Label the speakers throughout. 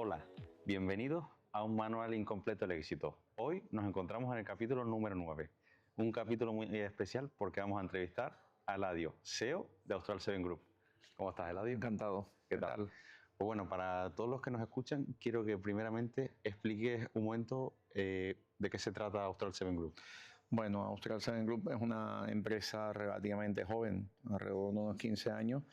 Speaker 1: Hola, bienvenidos a un manual incompleto del éxito. Hoy nos encontramos en el capítulo número 9, un capítulo muy especial porque vamos a entrevistar a Eladio, CEO de Austral 7 Group. ¿Cómo estás, Eladio?
Speaker 2: Encantado.
Speaker 1: ¿Qué tal? Pues bueno, para todos los que nos escuchan, quiero que primeramente expliques un momento de qué se trata Austral 7 Group.
Speaker 2: Bueno, Austral 7 Group es una empresa relativamente joven, alrededor de unos 15 años,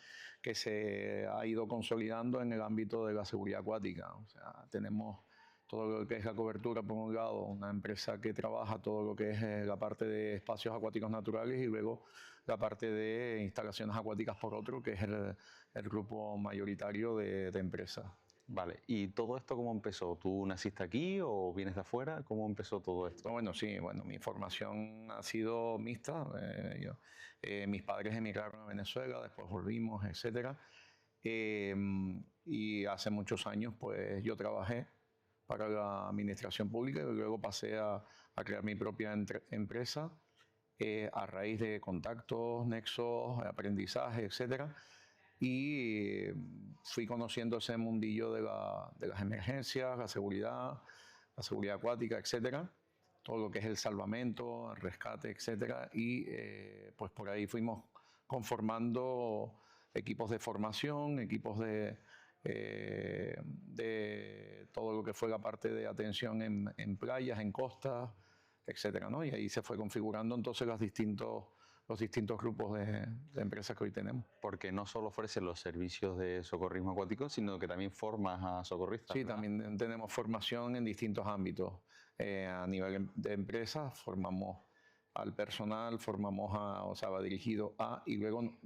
Speaker 2: que se ha ido consolidando en el ámbito de la seguridad acuática. O sea, tenemos todo lo que es la cobertura por un lado, una empresa que trabaja todo lo que es la parte de espacios acuáticos naturales y luego la parte de instalaciones acuáticas por otro, que es el grupo mayoritario de empresas.
Speaker 1: Vale, ¿y todo esto cómo empezó? ¿Tú naciste aquí o vienes de afuera? ¿Cómo empezó todo esto?
Speaker 2: Bueno, sí, bueno, mi formación ha sido mixta. Mis padres emigraron a Venezuela, después volvimos, etcétera. Y hace muchos años, pues yo trabajé para la administración pública y luego pasé a crear mi propia empresa a raíz de contactos, nexos, aprendizaje, etcétera. Y fui conociendo ese mundillo de las emergencias, la seguridad acuática, etcétera, todo lo que es el salvamento, el rescate, etcétera, y pues por ahí fuimos conformando equipos de formación, equipos de todo lo que fue la parte de atención en playas, en costas, etcétera, ¿no? Y ahí se fue configurando entonces los distintos grupos de empresas que hoy tenemos.
Speaker 1: Porque no solo ofrece los servicios de socorrismo acuático, sino que también formas a socorristas.
Speaker 2: Sí,
Speaker 1: ¿verdad?
Speaker 2: también tenemos formación en distintos ámbitos. A nivel de empresas formamos al personal, o sea, va dirigido a, y luego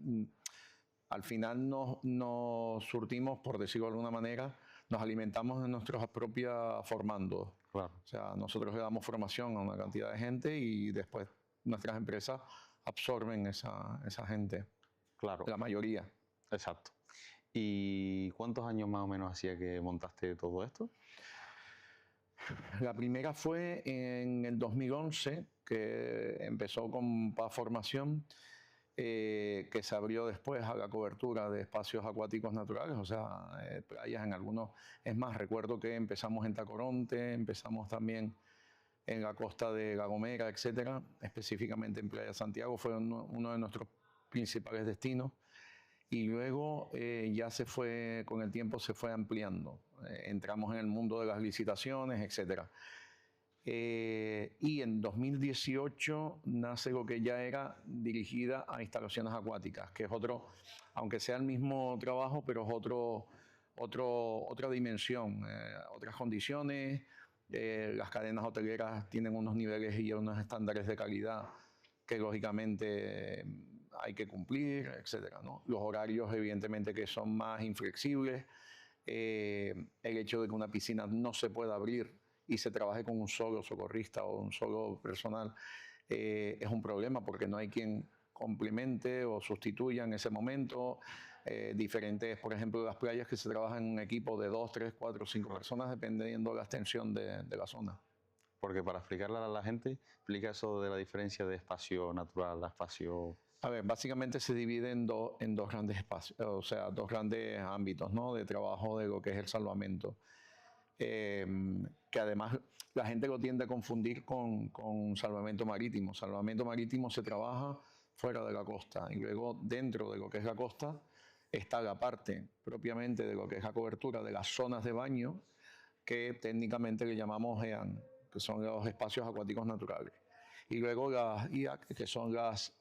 Speaker 2: al final nos surtimos, por decirlo de alguna manera, nos alimentamos de nuestros propios formandos.
Speaker 1: Claro.
Speaker 2: O sea, nosotros le damos formación a una cantidad de gente y después nuestras empresas absorben esa gente.
Speaker 1: Claro.
Speaker 2: La mayoría.
Speaker 1: Exacto. ¿Y cuántos años más o menos hacía que montaste todo esto?
Speaker 2: La primera fue en el 2011, que empezó con PAS Formación, que se abrió después a la cobertura de espacios acuáticos naturales, o sea, playas en algunos. Es más, recuerdo que empezamos en Tacoronte, empezamos también en la costa de La Gomera, etcétera, específicamente en Playa Santiago, fue uno de nuestros principales destinos. Y luego ya con el tiempo se fue ampliando. Entramos en el mundo de las licitaciones, etcétera. Y en 2018 nace lo que ya era dirigida a instalaciones acuáticas, que es otro, aunque sea el mismo trabajo, pero es otra dimensión, otras condiciones. Las cadenas hoteleras tienen unos niveles y unos estándares de calidad que lógicamente hay que cumplir, etcétera, ¿no? Los horarios evidentemente que son más inflexibles, el hecho de que una piscina no se pueda abrir y se trabaje con un solo socorrista o un solo personal es un problema porque no hay quien complemente o sustituya en ese momento. Diferentes, por ejemplo, las playas que se trabajan en un equipo de 2, 3, 4, 5 personas dependiendo de la extensión de la zona.
Speaker 1: Porque para explicarle a la gente, explica eso de la diferencia de espacio natural a espacio...
Speaker 2: A ver, básicamente se divide en dos grandes espacios, o sea, dos grandes ámbitos, ¿no?, de trabajo de lo que es el salvamento. Que además la gente lo tiende a confundir con salvamento marítimo. Salvamento marítimo se trabaja fuera de la costa y luego dentro de lo que es la costa está la parte propiamente de lo que es la cobertura de las zonas de baño que técnicamente le llamamos EAN, que son los espacios acuáticos naturales. Y luego las IAC, que son las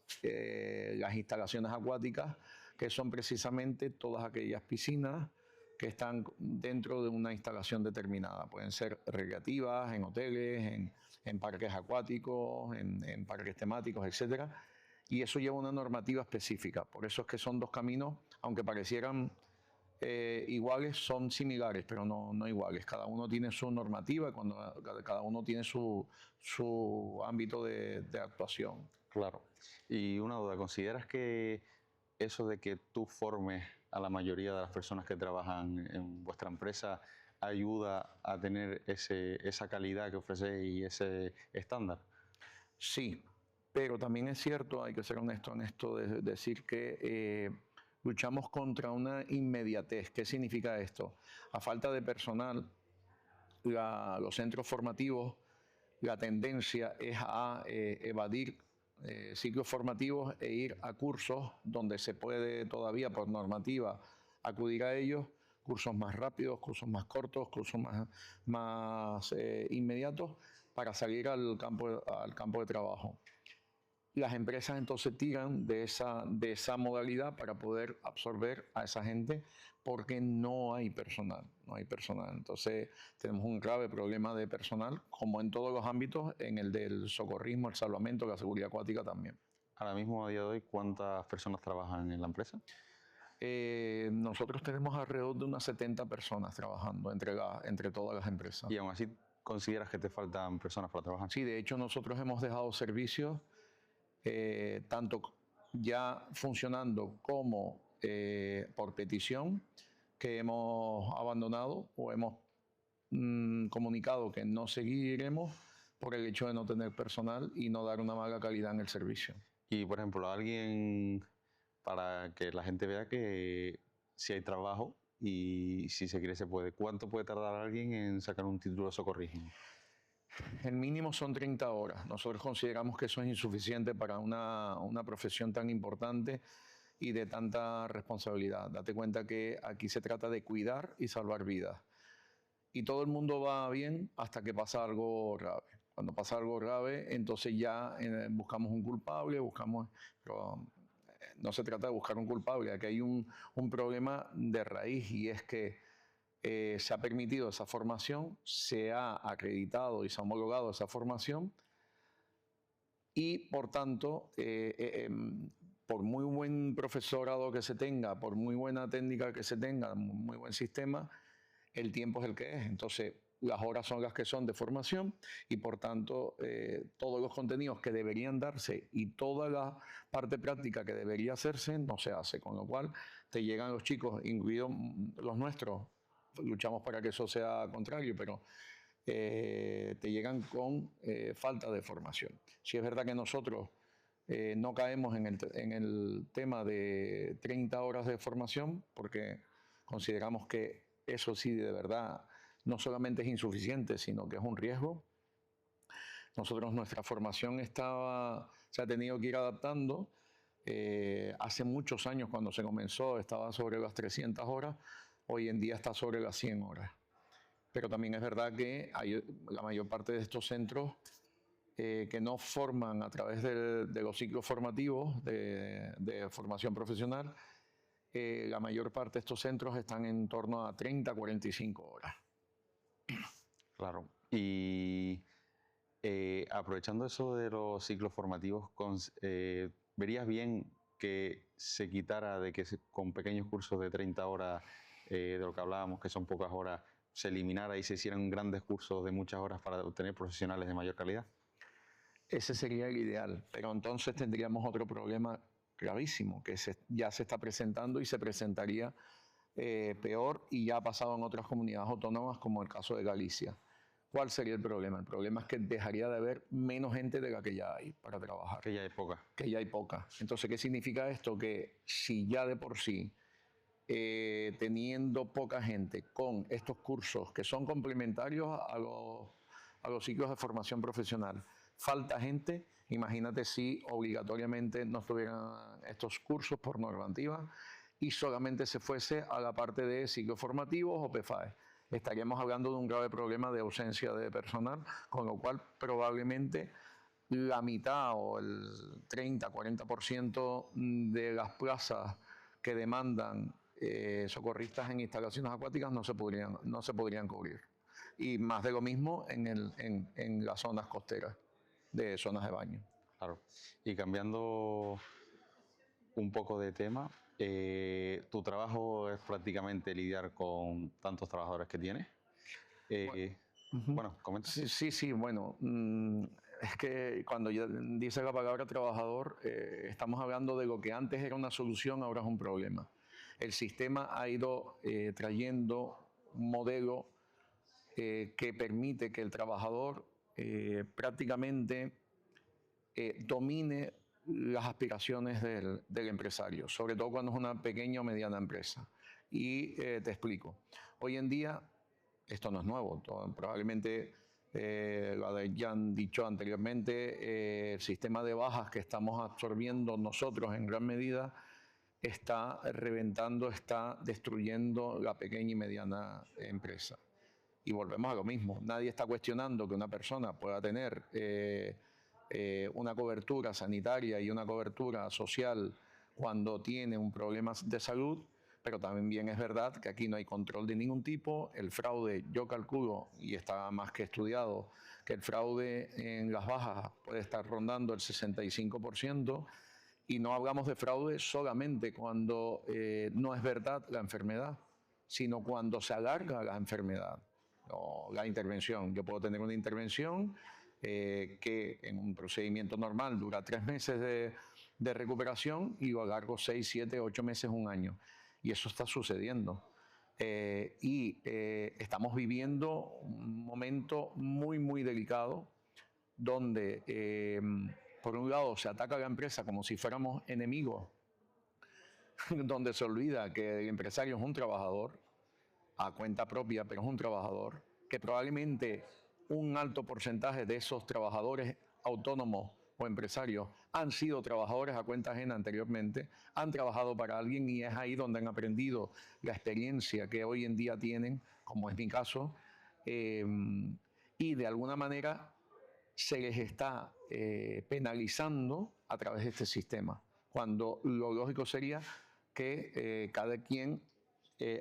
Speaker 2: instalaciones acuáticas, que son precisamente todas aquellas piscinas que están dentro de una instalación determinada. Pueden ser recreativas, en hoteles, en parques acuáticos, en parques temáticos, etcétera. Y eso lleva una normativa específica. Por eso es que son dos caminos, aunque parecieran iguales, son similares, pero no iguales. Cada uno tiene su normativa, cada uno tiene su ámbito de actuación.
Speaker 1: Claro. Y una duda, ¿consideras que eso de que tú formes a la mayoría de las personas que trabajan en vuestra empresa ayuda a tener esa calidad que ofrecéis y ese estándar?
Speaker 2: Sí, pero también es cierto, hay que ser honesto en esto, de decir que luchamos contra una inmediatez. ¿Qué significa esto? A falta de personal, los centros formativos, la tendencia es a evadir ciclos formativos e ir a cursos donde se puede todavía por normativa acudir a ellos, cursos más rápidos, cursos más cortos, cursos más inmediatos para salir al campo de trabajo. Las empresas entonces tiran de esa modalidad para poder absorber a esa gente porque no hay personal. Entonces tenemos un grave problema de personal, como en todos los ámbitos, en el del socorrismo, el salvamento, la seguridad acuática también.
Speaker 1: Ahora mismo, a día de hoy, ¿cuántas personas trabajan en la empresa?
Speaker 2: Nosotros tenemos alrededor de unas 70 personas trabajando entre todas las empresas.
Speaker 1: ¿Y aún así consideras que te faltan personas para trabajar?
Speaker 2: Sí, de hecho nosotros hemos dejado servicios tanto ya funcionando como por petición, que hemos abandonado o hemos comunicado que no seguiremos por el hecho de no tener personal y no dar una mala calidad en el servicio.
Speaker 1: Y, por ejemplo, alguien, para que la gente vea que si hay trabajo y si se quiere se puede, ¿cuánto puede tardar alguien en sacar un título de socorrismo?
Speaker 2: El mínimo son 30 horas. Nosotros consideramos que eso es insuficiente para una profesión tan importante y de tanta responsabilidad. Date cuenta que aquí se trata de cuidar y salvar vidas. Y todo el mundo va bien hasta que pasa algo grave. Cuando pasa algo grave, entonces ya buscamos un culpable, pero no se trata de buscar un culpable. Aquí hay un problema de raíz y es que se ha permitido esa formación, se ha acreditado y se ha homologado esa formación y por tanto, por muy buen profesorado que se tenga, por muy buena técnica que se tenga, muy buen sistema, el tiempo es el que es. Entonces, las horas son las que son de formación y por tanto, todos los contenidos que deberían darse y toda la parte práctica que debería hacerse no se hace, con lo cual te llegan los chicos, incluidos los nuestros, luchamos para que eso sea contrario, pero te llegan con falta de formación. Si es verdad que nosotros no caemos en el tema de 30 horas de formación, porque consideramos que eso sí, de verdad, no solamente es insuficiente, sino que es un riesgo. Nosotros, nuestra formación se ha tenido que ir adaptando. Hace muchos años, cuando se comenzó, estaba sobre las 300 horas. Hoy en día está sobre las 100 horas. Pero también es verdad que la mayor parte de estos centros que no forman a través de los ciclos formativos de formación profesional, la mayor parte de estos centros están en torno a 30, 45 horas.
Speaker 1: Claro. Y aprovechando eso de los ciclos formativos, ¿verías bien que se quitara de que con pequeños cursos de 30 horas, de lo que hablábamos, que son pocas horas, se eliminara y se hicieran grandes cursos de muchas horas para obtener profesionales de mayor calidad?
Speaker 2: Ese sería el ideal, pero entonces tendríamos otro problema gravísimo que ya se está presentando y se presentaría peor y ya ha pasado en otras comunidades autónomas como el caso de Galicia. ¿Cuál sería el problema? El problema es que dejaría de haber menos gente de la que ya hay para trabajar.
Speaker 1: Que ya hay poca.
Speaker 2: Que ya hay poca. Entonces, ¿qué significa esto? Que si ya de por sí, teniendo poca gente con estos cursos que son complementarios a los ciclos de formación profesional, falta gente, imagínate si obligatoriamente no tuvieran estos cursos por normativa y solamente se fuese a la parte de ciclos formativos o PFAE. Estaríamos hablando de un grave problema de ausencia de personal, con lo cual probablemente la mitad o el 30-40% de las plazas que demandan socorristas en instalaciones acuáticas no se podrían cubrir. Y más de lo mismo en las zonas costeras, de zonas de baño.
Speaker 1: Claro. Y cambiando un poco de tema, ¿tu trabajo es prácticamente lidiar con tantos trabajadores que tienes? Bueno, comenta.
Speaker 2: Sí, bueno, es que cuando ya dice la palabra trabajador, estamos hablando de lo que antes era una solución, ahora es un problema. El sistema ha ido trayendo un modelo que permite que el trabajador prácticamente domine las aspiraciones del empresario, sobre todo cuando es una pequeña o mediana empresa. Y te explico. Hoy en día, esto no es nuevo, probablemente lo hayan dicho anteriormente, el sistema de bajas que estamos absorbiendo nosotros en gran medida está reventando, está destruyendo la pequeña y mediana empresa. Y volvemos a lo mismo, nadie está cuestionando que una persona pueda tener una cobertura sanitaria y una cobertura social cuando tiene un problema de salud, pero también es verdad que aquí no hay control de ningún tipo. El fraude, yo calculo, y está más que estudiado, que el fraude en las bajas puede estar rondando el 65%, y no hablamos de fraude solamente cuando no es verdad la enfermedad, sino cuando se alarga la enfermedad o la intervención. Yo puedo tener una intervención que en un procedimiento normal dura 3 meses de recuperación y lo alargo 6, 7, 8 meses, un año. Y eso está sucediendo. Estamos viviendo un momento muy, muy delicado donde, por un lado, se ataca a la empresa como si fuéramos enemigos, donde se olvida que el empresario es un trabajador, a cuenta propia, pero es un trabajador, que probablemente un alto porcentaje de esos trabajadores autónomos o empresarios han sido trabajadores a cuenta ajena anteriormente, han trabajado para alguien y es ahí donde han aprendido la experiencia que hoy en día tienen, como es mi caso, y de alguna manera se les está penalizando a través de este sistema, cuando lo lógico sería que cada quien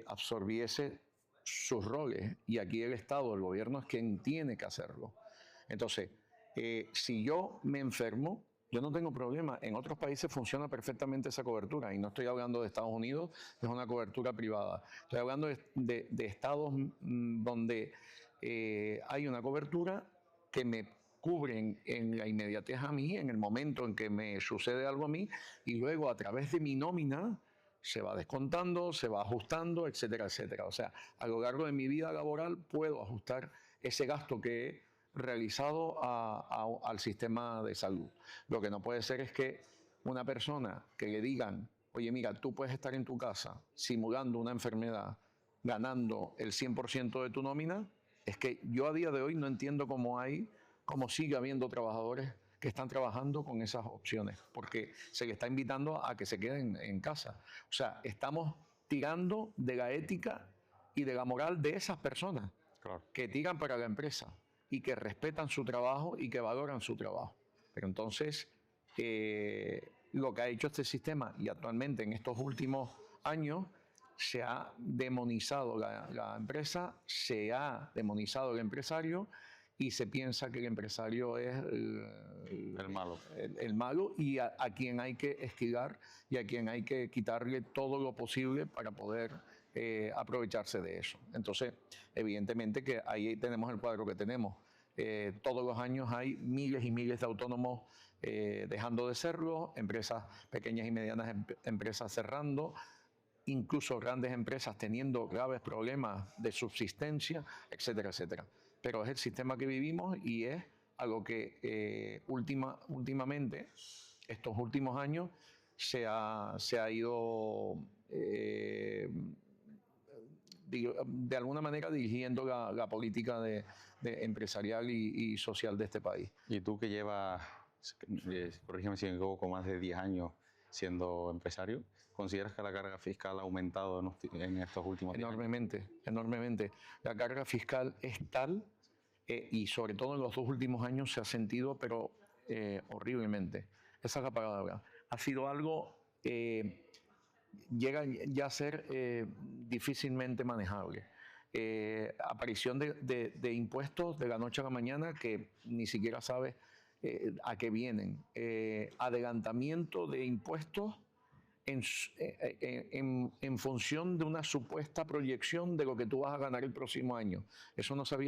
Speaker 2: absorbiese sus roles, y aquí el Estado, el gobierno es quien tiene que hacerlo. Entonces, si yo me enfermo, yo no tengo problema. En otros países funciona perfectamente esa cobertura, y no estoy hablando de Estados Unidos, es una cobertura privada. Estoy hablando de estados donde hay una cobertura que me cubren en la inmediatez a mí, en el momento en que me sucede algo a mí, y luego a través de mi nómina se va descontando, se va ajustando, etcétera, etcétera. O sea, a lo largo de mi vida laboral puedo ajustar ese gasto que he realizado al sistema de salud. Lo que no puede ser es que una persona que le digan, oye, mira, tú puedes estar en tu casa simulando una enfermedad, ganando el 100% de tu nómina, es que yo a día de hoy no entiendo cómo sigue habiendo trabajadores que están trabajando con esas opciones, porque se les está invitando a que se queden en casa. O sea, estamos tirando de la ética y de la moral de esas personas, claro, que tiran para la empresa y que respetan su trabajo y que valoran su trabajo. Pero entonces, lo que ha hecho este sistema, y actualmente en estos últimos años, se ha demonizado la empresa, se ha demonizado el empresario, y se piensa que el empresario es el malo. El malo, y a quien hay que esquivar y a quien hay que quitarle todo lo posible para poder aprovecharse de eso. Entonces, evidentemente que ahí tenemos el cuadro que tenemos. Todos los años hay miles y miles de autónomos dejando de serlo, empresas pequeñas y medianas empresas cerrando, incluso grandes empresas teniendo graves problemas de subsistencia, etcétera, etcétera. Pero es el sistema que vivimos y es algo que últimamente, estos últimos años, se ha ido de alguna manera dirigiendo la política de empresarial y social de este país.
Speaker 1: Y tú que llevas, corrígeme si me equivoco, más de 10 años siendo empresario, ¿consideras que la carga fiscal ha aumentado en estos últimos años?
Speaker 2: Enormemente. La carga fiscal es tal, y sobre todo en los 2 últimos años se ha sentido, pero horriblemente. Esa es la palabra. Ha sido algo, llega ya a ser difícilmente manejable. Aparición de impuestos de la noche a la mañana que ni siquiera sabes a qué vienen. Adelantamiento de impuestos en función de una supuesta proyección de lo que tú vas a ganar el próximo año. Eso no se ha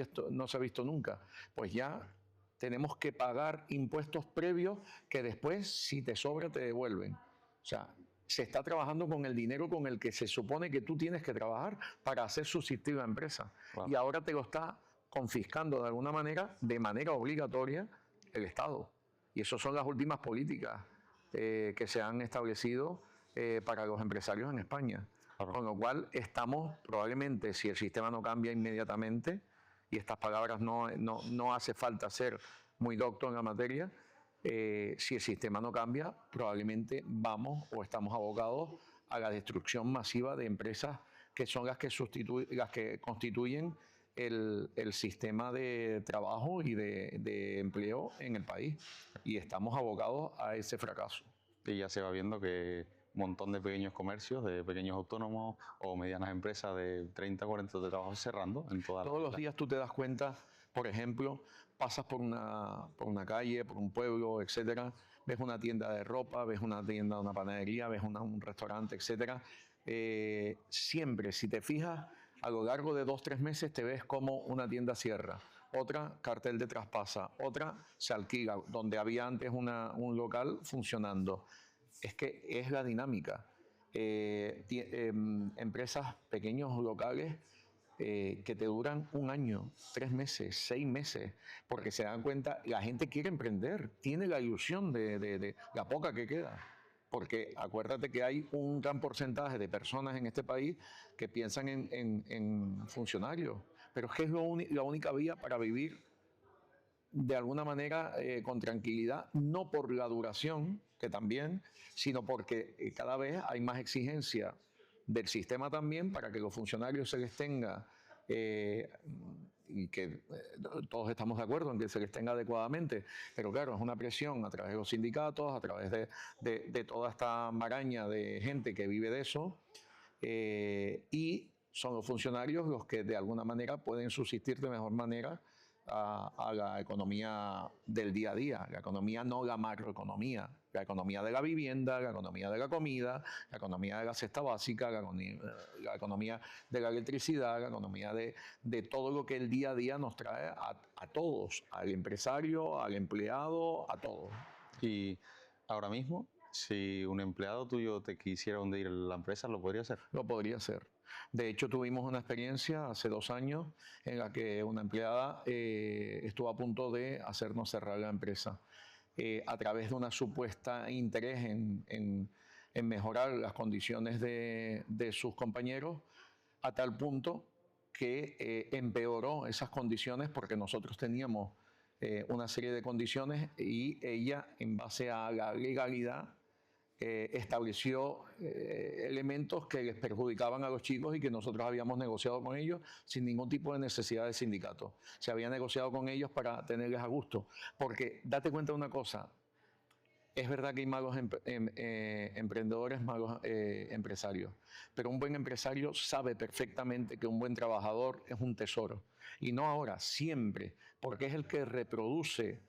Speaker 2: visto nunca. Pues ya tenemos que pagar impuestos previos que después, si te sobra, te devuelven. O sea, se está trabajando con el dinero con el que se supone que tú tienes que trabajar para hacer subsistir la empresa. Wow. Y ahora te lo está confiscando de manera obligatoria, el Estado. Y esas son las últimas políticas que se han establecido para los empresarios en España.
Speaker 1: Claro.
Speaker 2: Con lo cual estamos probablemente, si el sistema no cambia inmediatamente, y estas palabras no hace falta ser muy docto en la materia, si el sistema no cambia, probablemente vamos o estamos abocados a la destrucción masiva de empresas que son las que constituyen el sistema de trabajo y de empleo en el país. Y estamos abocados a ese fracaso.
Speaker 1: Y ya se va viendo que un montón de pequeños comercios, de pequeños autónomos o medianas empresas de 30, 40 de trabajo cerrando en todas
Speaker 2: Todos los días tú te das cuenta, por ejemplo, pasas por una calle, por un pueblo, etcétera, ves una tienda de ropa, ves una tienda, una panadería, ves un restaurante, etcétera. Siempre, si te fijas, a lo largo de 2 o 3 meses te ves como una tienda cierra, otra cartel de traspasa, otra se alquila, donde había antes un local funcionando. Es que es la dinámica. Empresas, pequeños locales que te duran 1 año, 3 meses, 6 meses, porque se dan cuenta, la gente quiere emprender, tiene la ilusión de la poca que queda. Porque acuérdate que hay un gran porcentaje de personas en este país que piensan en funcionarios, pero es que es la única vía para vivir de alguna manera con tranquilidad, no por la duración, que también, sino porque cada vez hay más exigencia del sistema también para que los funcionarios se les tenga, y que todos estamos de acuerdo en que se les tenga adecuadamente, pero claro, es una presión a través de los sindicatos, a través de toda esta maraña de gente que vive de eso, y son los funcionarios los que de alguna manera pueden subsistir de mejor manera a la economía del día a día, la economía no la macroeconomía, la economía de la vivienda, la economía de la comida, la economía de la cesta básica, la economía de la electricidad, la economía de todo lo que el día a día nos trae a todos, al empresario, al empleado, a todos.
Speaker 1: Y ahora mismo, si un empleado tuyo te quisiera hundir la empresa, ¿lo podría hacer?
Speaker 2: Lo podría hacer. De hecho, tuvimos una experiencia hace 2 años en la que una empleada estuvo a punto de hacernos cerrar la empresa a través de una supuesta interés en mejorar las condiciones de sus compañeros, a tal punto que empeoró esas condiciones porque nosotros teníamos una serie de condiciones y ella, en base a la legalidad, estableció elementos que les perjudicaban a los chicos y que nosotros habíamos negociado con ellos sin ningún tipo de necesidad de sindicato. Se había negociado con ellos para tenerles a gusto. Porque date cuenta de una cosa, es verdad que hay malos emprendedores, malos empresarios, pero un buen empresario sabe perfectamente que un buen trabajador es un tesoro. Y no ahora, siempre, porque es el que reproduce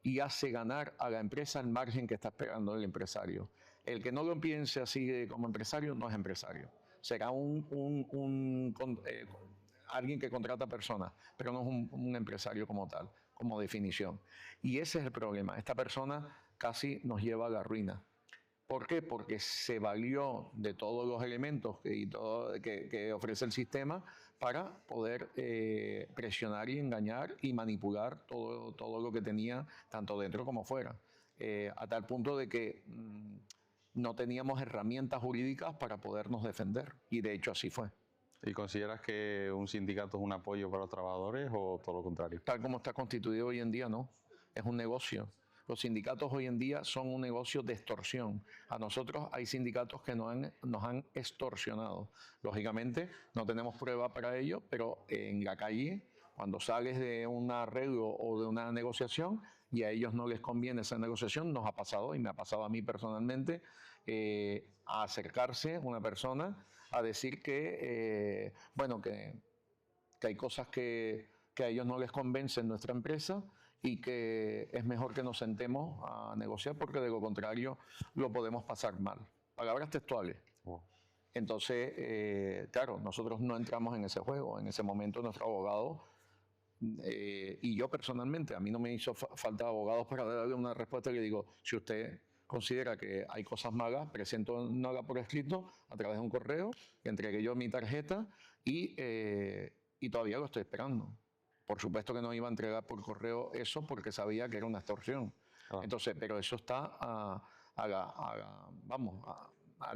Speaker 2: y hace ganar a la empresa el margen que está esperando el empresario. El que no lo piense así como empresario no es empresario. Será alguien que contrata personas, pero no es un empresario como tal, como definición. Y ese es el problema. Esta persona casi nos lleva a la ruina. ¿Por qué? Porque se valió de todos los elementos que ofrece el sistema para poder presionar y engañar y manipular todo lo que tenía, tanto dentro como fuera. A tal punto de que no teníamos herramientas jurídicas para podernos defender. Y de hecho así fue.
Speaker 1: ¿Y consideras que un sindicato es un apoyo para los trabajadores o todo lo contrario?
Speaker 2: Tal como está constituido hoy en día, no. Es un negocio. Los sindicatos hoy en día son un negocio de extorsión. A nosotros hay sindicatos que nos han extorsionado. Lógicamente, no tenemos prueba para ello, pero en la calle, cuando sales de un arreglo o de una negociación y a ellos no les conviene esa negociación, nos ha pasado, y me ha pasado a mí personalmente, a acercarse una persona a decir que hay cosas que a ellos no les convencen en nuestra empresa y que es mejor que nos sentemos a negociar porque de lo contrario lo podemos pasar mal. Palabras textuales. Entonces, claro, nosotros no entramos en ese juego. En ese momento nuestro abogado, y yo personalmente, a mí no me hizo falta abogados para darle una respuesta que digo, si usted considera que hay cosas malas, presento una haga por escrito a través de un correo, que entregué yo mi tarjeta y todavía lo estoy esperando. Por supuesto que no iba a entregar por correo eso porque sabía que era una extorsión. Entonces, pero eso está al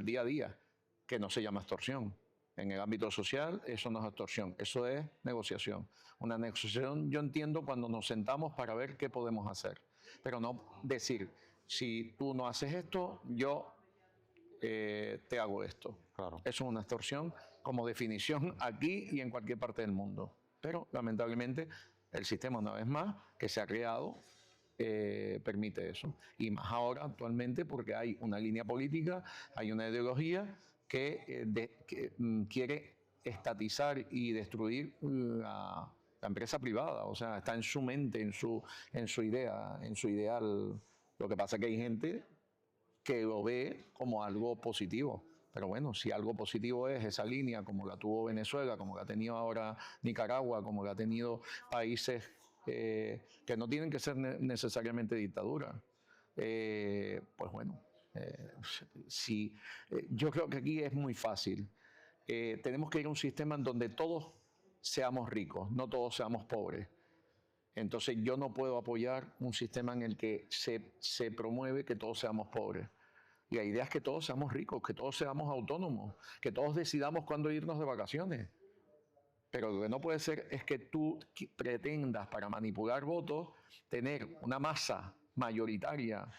Speaker 2: día a día, que no se llama extorsión. En el ámbito social eso no es extorsión, eso es negociación. Una negociación yo entiendo cuando nos sentamos para ver qué podemos hacer, pero no decir, si tú no haces esto, yo te hago esto.
Speaker 1: Claro.
Speaker 2: Eso es una extorsión como definición aquí y en cualquier parte del mundo. Pero lamentablemente el sistema, una vez más, que se ha creado, permite eso. Y más ahora actualmente porque hay una línea política, hay una ideología que quiere estatizar y destruir la empresa privada. O sea, está en su mente, en su idea, en su ideal. Lo que pasa es que hay gente que lo ve como algo positivo. Pero bueno, si algo positivo es esa línea, como la tuvo Venezuela, como la ha tenido ahora Nicaragua, como la ha tenido países que no tienen que ser necesariamente dictadura, pues bueno, yo creo que aquí es muy fácil. Tenemos que ir a un sistema en donde todos seamos ricos, no todos seamos pobres. Entonces yo no puedo apoyar un sistema en el que se promueve que todos seamos pobres. Y la idea es que todos seamos ricos, que todos seamos autónomos, que todos decidamos cuándo irnos de vacaciones. Pero lo que no puede ser es que tú pretendas, para manipular votos, tener una masa mayoritaria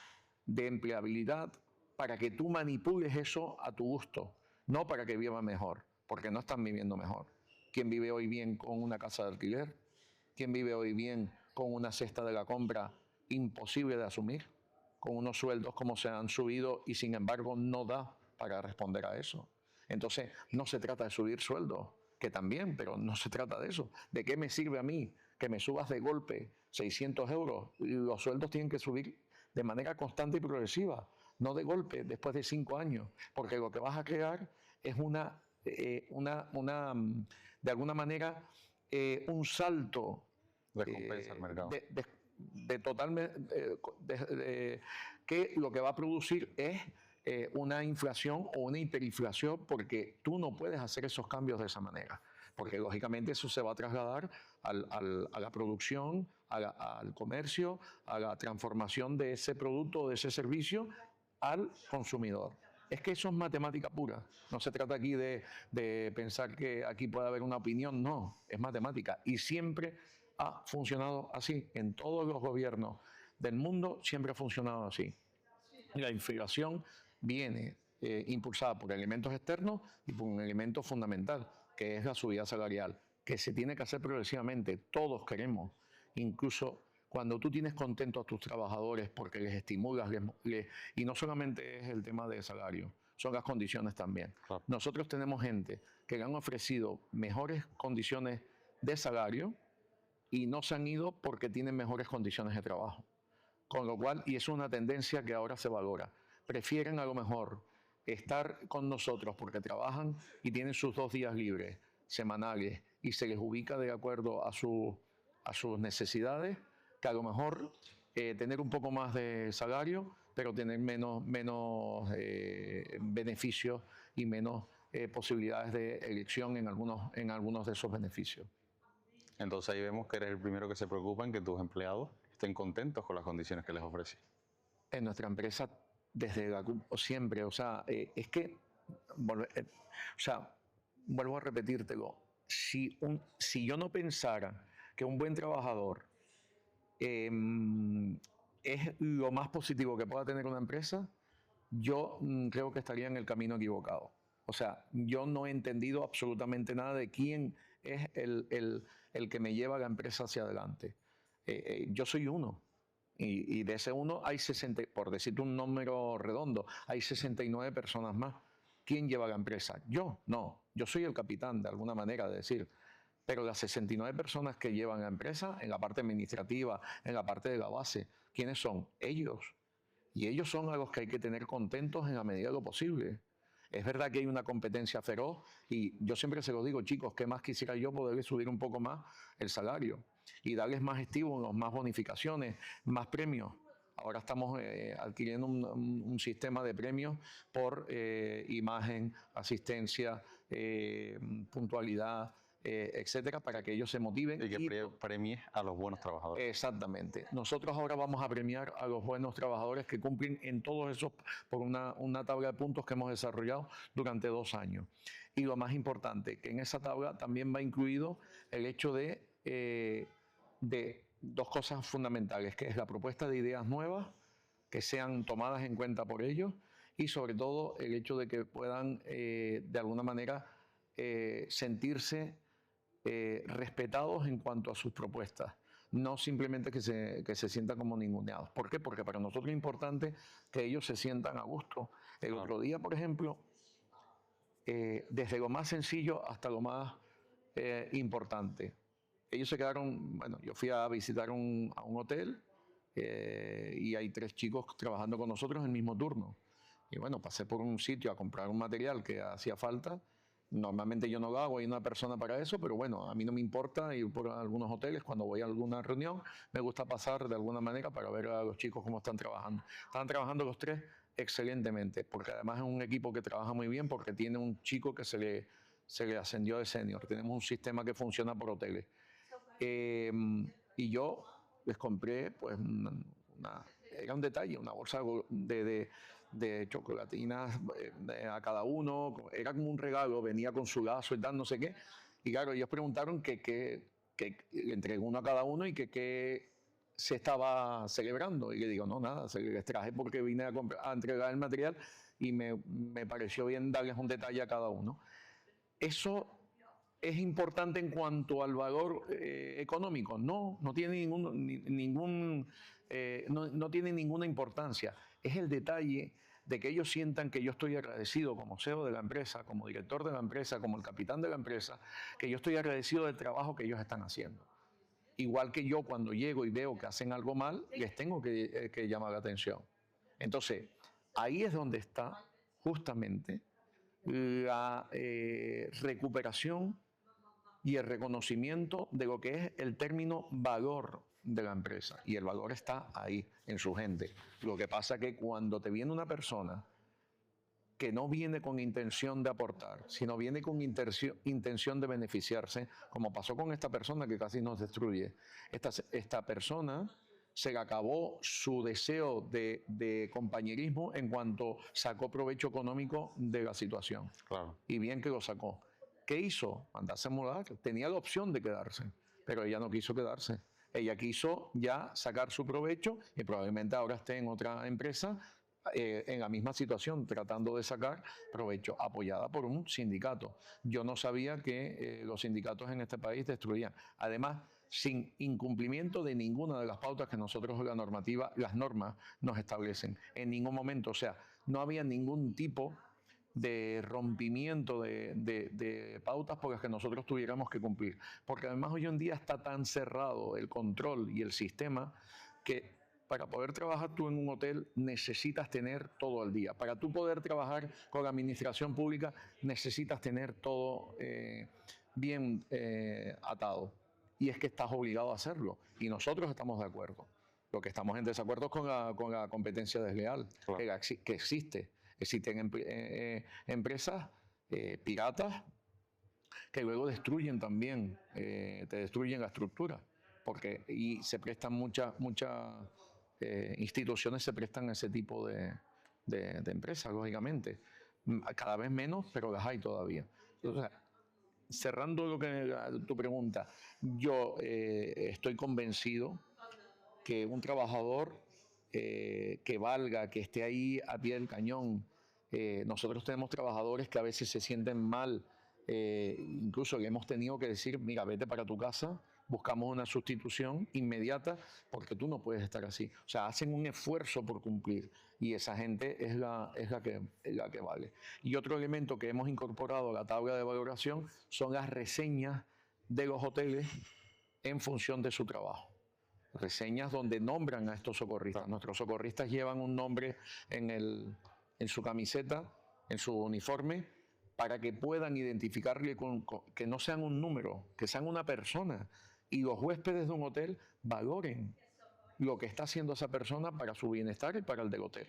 Speaker 2: de empleabilidad para que tú manipules eso a tu gusto, no para que viva mejor, porque no están viviendo mejor. ¿Quién vive hoy bien con una casa de alquiler? ¿Quién vive hoy bien con una cesta de la compra imposible de asumir? Con unos sueldos como se han subido y sin embargo no da para responder a eso. Entonces no se trata de subir sueldos, que también, pero no se trata de eso. ¿De qué me sirve a mí que me subas de golpe 600 euros? Y los sueldos tienen que subir de manera constante y progresiva, no de golpe después de 5 años, porque lo que vas a crear es de alguna manera, un salto
Speaker 1: Descompensa el mercado.
Speaker 2: Que lo que va a producir es una inflación o una hiperinflación, porque tú no puedes hacer esos cambios de esa manera, porque lógicamente eso se va a trasladar a la producción, al comercio, a la transformación de ese producto o de ese servicio al consumidor. Es que eso es matemática pura. No se trata aquí de pensar que aquí puede haber una opinión, no, es matemática. Y siempre ha funcionado así. En todos los gobiernos del mundo siempre ha funcionado así. La inflación viene impulsada por elementos externos y por un elemento fundamental, que es la subida salarial, que se tiene que hacer progresivamente. Todos queremos, incluso cuando tú tienes contentos a tus trabajadores porque les estimulas, y no solamente es el tema de salario, son las condiciones también.
Speaker 1: Claro.
Speaker 2: Nosotros tenemos gente que le han ofrecido mejores condiciones de salario y no se han ido porque tienen mejores condiciones de trabajo. Con lo cual, y es una tendencia que ahora se valora, prefieren a lo mejor estar con nosotros porque trabajan y tienen sus 2 días libres semanales y se les ubica de acuerdo a sus necesidades, que a lo mejor tener un poco más de salario, pero tener menos beneficios y menos posibilidades de elección en algunos de esos beneficios.
Speaker 1: Entonces ahí vemos que eres el primero que se preocupa en que tus empleados estén contentos con las condiciones que les ofreces.
Speaker 2: En nuestra empresa, desde siempre, o sea, es que, vuelvo a repetírtelo, si yo no pensara que un buen trabajador es lo más positivo que pueda tener una empresa, yo creo que estaría en el camino equivocado. O sea, yo no he entendido absolutamente nada de quién es el que me lleva la empresa hacia adelante. Yo soy uno. Y de ese uno hay 60, por decirte un número redondo, hay 69 personas más. ¿Quién lleva la empresa? Yo, no. Yo soy el capitán, de alguna manera de decir. Pero las 69 personas que llevan la empresa, en la parte administrativa, en la parte de la base, ¿quiénes son? Ellos. Y ellos son a los que hay que tener contentos en la medida de lo posible. Es verdad que hay una competencia feroz y yo siempre se lo digo, chicos, ¿qué más quisiera yo poderles subir un poco más el salario y darles más estímulos, más bonificaciones, más premios? Ahora estamos adquiriendo un sistema de premios por imagen, asistencia, puntualidad, etcétera, para que ellos se motiven.
Speaker 1: Y que premies a los buenos trabajadores.
Speaker 2: Exactamente. Nosotros ahora vamos a premiar a los buenos trabajadores que cumplen en todos esos, por una tabla de puntos que hemos desarrollado durante 2 años. Y lo más importante, que en esa tabla también va incluido el hecho de 2 cosas fundamentales, que es la propuesta de ideas nuevas, que sean tomadas en cuenta por ellos, y sobre todo el hecho de que puedan de alguna manera sentirse respetados en cuanto a sus propuestas, no simplemente que se sientan como ninguneados. ¿Por qué? Porque para nosotros es importante que ellos se sientan a gusto. El otro día, por ejemplo, desde lo más sencillo hasta lo más importante, ellos se quedaron, bueno, yo fui a visitar a un hotel y hay 3 chicos trabajando con nosotros en el mismo turno. Y bueno, pasé por un sitio a comprar un material que hacía falta. Normalmente yo no lo hago, hay una persona para eso, pero bueno, a mí no me importa ir por algunos hoteles. Cuando voy a alguna reunión, me gusta pasar de alguna manera para ver a los chicos cómo están trabajando. Están trabajando los 3 excelentemente, porque además es un equipo que trabaja muy bien, porque tiene un chico que se le ascendió de senior. Tenemos un sistema que funciona por hoteles. Y yo les compré, pues, era un detalle, una bolsa de chocolatinas a cada uno, era como un regalo, venía con su lazo y tal, no sé qué. Y claro, ellos preguntaron que le entregué uno a cada uno y que se estaba celebrando. Y le digo, no, nada, se les traje porque vine a entregar el material y me pareció bien darles un detalle a cada uno. Eso es importante en cuanto al valor económico. No tiene no tiene ninguna importancia. Es el detalle de que ellos sientan que yo estoy agradecido como CEO de la empresa, como director de la empresa, como el capitán de la empresa, que yo estoy agradecido del trabajo que ellos están haciendo. Igual que yo cuando llego y veo que hacen algo mal, les tengo que llamar la atención. Entonces, ahí es donde está justamente la recuperación y el reconocimiento de lo que es el término valor de la empresa. Y el valor está ahí, en su gente. Lo que pasa es que cuando te viene una persona que no viene con intención de aportar, sino viene con intención de beneficiarse, como pasó con esta persona que casi nos destruye. Esta persona se le acabó su deseo de compañerismo en cuanto sacó provecho económico de la situación.
Speaker 1: Claro.
Speaker 2: Y bien que lo sacó. ¿Qué hizo? Mandarse a mudar. Tenía la opción de quedarse, pero ella no quiso quedarse. Ella quiso ya sacar su provecho y probablemente ahora esté en otra empresa en la misma situación, tratando de sacar provecho, apoyada por un sindicato. Yo no sabía que los sindicatos en este país destruían. Además, sin incumplimiento de ninguna de las pautas que nosotros la normativa, las normas nos establecen. En ningún momento, o sea, no había ningún tipo de rompimiento de pautas por las que nosotros tuviéramos que cumplir. Porque además hoy en día está tan cerrado el control y el sistema que para poder trabajar tú en un hotel necesitas tener todo al día. Para tú poder trabajar con la administración pública necesitas tener todo bien atado. Y es que estás obligado a hacerlo. Y nosotros estamos de acuerdo. Lo que estamos en desacuerdo es con la competencia desleal, claro, que existe. Existen empresas piratas que luego destruyen también, te destruyen la estructura. Y se prestan muchas instituciones se prestan a ese tipo de empresas, lógicamente. Cada vez menos, pero las hay todavía. Entonces, cerrando tu pregunta, yo estoy convencido que un trabajador que valga, que esté ahí a pie del cañón, nosotros tenemos trabajadores que a veces se sienten mal, incluso le hemos tenido que decir, mira, vete para tu casa, buscamos una sustitución inmediata porque tú no puedes estar así. O sea, hacen un esfuerzo por cumplir y esa gente es la que vale. Y otro elemento que hemos incorporado a la tabla de valoración son las reseñas de los hoteles en función de su trabajo. Reseñas donde nombran a estos socorristas. Nuestros socorristas llevan un nombre en su camiseta, en su uniforme, para que puedan identificarle que no sean un número, que sean una persona. Y los huéspedes de un hotel valoren lo que está haciendo esa persona para su bienestar y para el del hotel.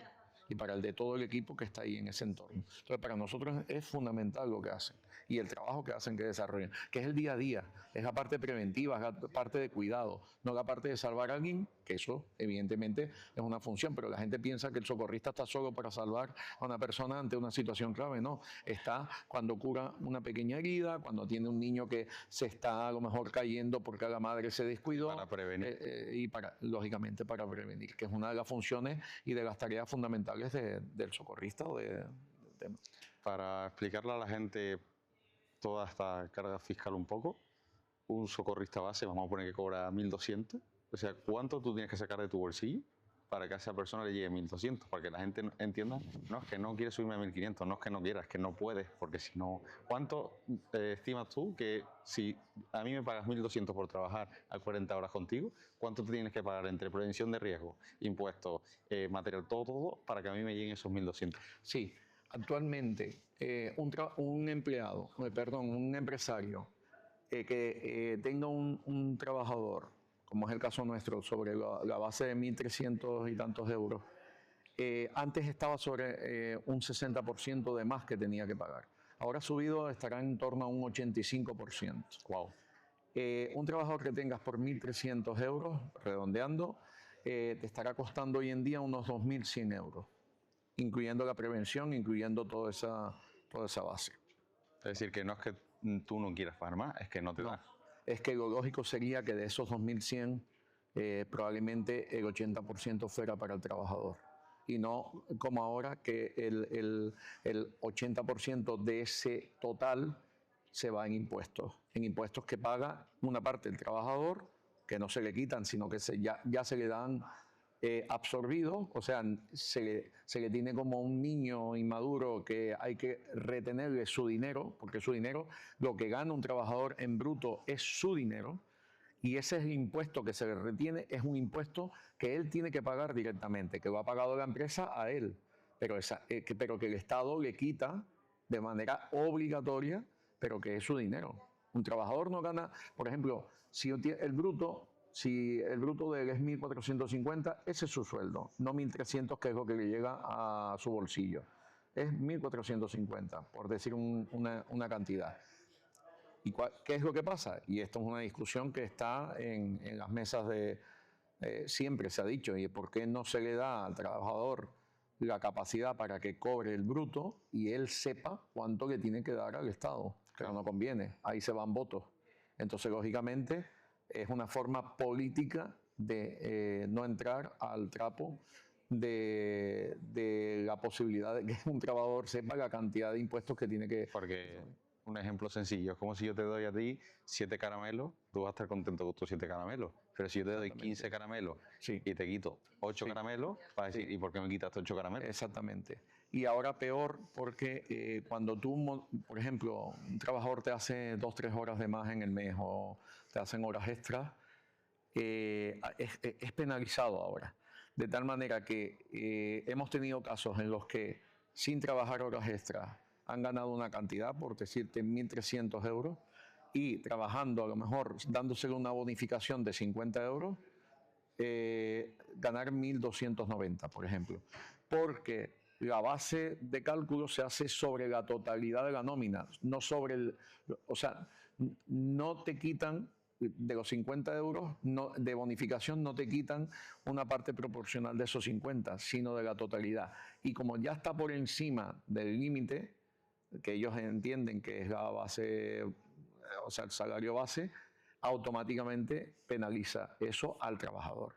Speaker 2: y para el de todo el equipo que está ahí en ese entorno. Entonces, para nosotros es fundamental lo que hacen y el trabajo que hacen, que desarrollan, que es el día a día, es la parte preventiva, es la parte de cuidado, no la parte de salvar a alguien, que eso evidentemente es una función, pero la gente piensa que el socorrista está solo para salvar a una persona ante una situación grave, no, está cuando cura una pequeña herida, cuando tiene un niño que se está a lo mejor cayendo porque la madre se descuidó.
Speaker 1: Para prevenir.
Speaker 2: Y lógicamente para prevenir, que es una de las funciones y de las tareas fundamentales del socorrista o del tema.
Speaker 1: Para explicarle a la gente toda esta carga fiscal un poco, un socorrista base, vamos a poner que cobra 1.200, o sea, ¿cuánto tú tienes que sacar de tu bolsillo para que a esa persona le llegue 1.200? Para que la gente entienda, no es que no quieres subirme a 1.500, no es que no quieras, es que no puedes, porque si no, ¿cuánto estimas tú que si a mí me pagas 1.200 por trabajar a 40 horas contigo, cuánto te tienes que pagar entre prevención de riesgo, impuestos, material, todo, para que a mí me lleguen esos 1.200?
Speaker 2: Sí, actualmente un empleado, perdón, un empresario que tenga un trabajador, como es el caso nuestro, sobre la base de 1.300 y tantos euros, antes estaba sobre un 60% de más que tenía que pagar. Ahora subido estará en torno a un 85%.
Speaker 1: Wow.
Speaker 2: Un trabajador que tengas por 1.300 euros, redondeando, te estará costando hoy en día unos 2.100 euros, incluyendo la prevención, incluyendo toda esa base.
Speaker 1: Es decir, que no es que tú no quieras pagar más, es que no te da.
Speaker 2: Es que lo lógico sería que de esos 2.100, probablemente el 80% fuera para el trabajador. Y no como ahora que el 80% de ese total se va en impuestos que paga una parte el trabajador, que no se le quitan, sino que ya se le dan absorbidos, o sea, se le tiene como un niño inmaduro que hay que retenerle su dinero, porque su dinero, lo que gana un trabajador en bruto es su dinero, y ese es el impuesto que se le retiene, es un impuesto que él tiene que pagar directamente, que lo ha pagado la empresa a él, pero que el Estado le quita de manera obligatoria, pero que es su dinero. Un trabajador no gana, por ejemplo, si el bruto de él es 1.450, ese es su sueldo, no 1.300, que es lo que le llega a su bolsillo. Es 1.450, por decir una cantidad. ¿Y qué es lo que pasa? Y esto es una discusión que está en las mesas de... siempre se ha dicho, ¿y por qué no se le da al trabajador la capacidad para que cobre el bruto y él sepa cuánto le tiene que dar al Estado? Pero no conviene, ahí se van votos. Entonces, lógicamente, es una forma política de no entrar al trapo de la posibilidad de que un trabajador sepa la cantidad de impuestos que tiene que...
Speaker 1: Porque un ejemplo sencillo, es como si yo te doy a ti 7 caramelos, tú vas a estar contento con tus 7 caramelos, pero si yo te doy 15 caramelos
Speaker 2: Sí.
Speaker 1: y te quito 8 caramelos, vas a decir, ¿y por qué me quitas 8 caramelos?
Speaker 2: Exactamente. Y ahora peor porque cuando tú, por ejemplo, un trabajador te hace 2-3 horas de más en el mes o te hacen horas extras, es penalizado ahora. De tal manera que hemos tenido casos en los que sin trabajar horas extras han ganado una cantidad, por decirte 1.300 euros, y trabajando a lo mejor dándosele una bonificación de 50 euros, ganar 1.290, por ejemplo. Porque la base de cálculo se hace sobre la totalidad de la nómina, no sobre el... O sea, no te quitan de los 50 euros de bonificación, no te quitan una parte proporcional de esos 50, sino de la totalidad. Y como ya está por encima del límite, que ellos entienden que es la base, o sea, el salario base, automáticamente penaliza eso al trabajador.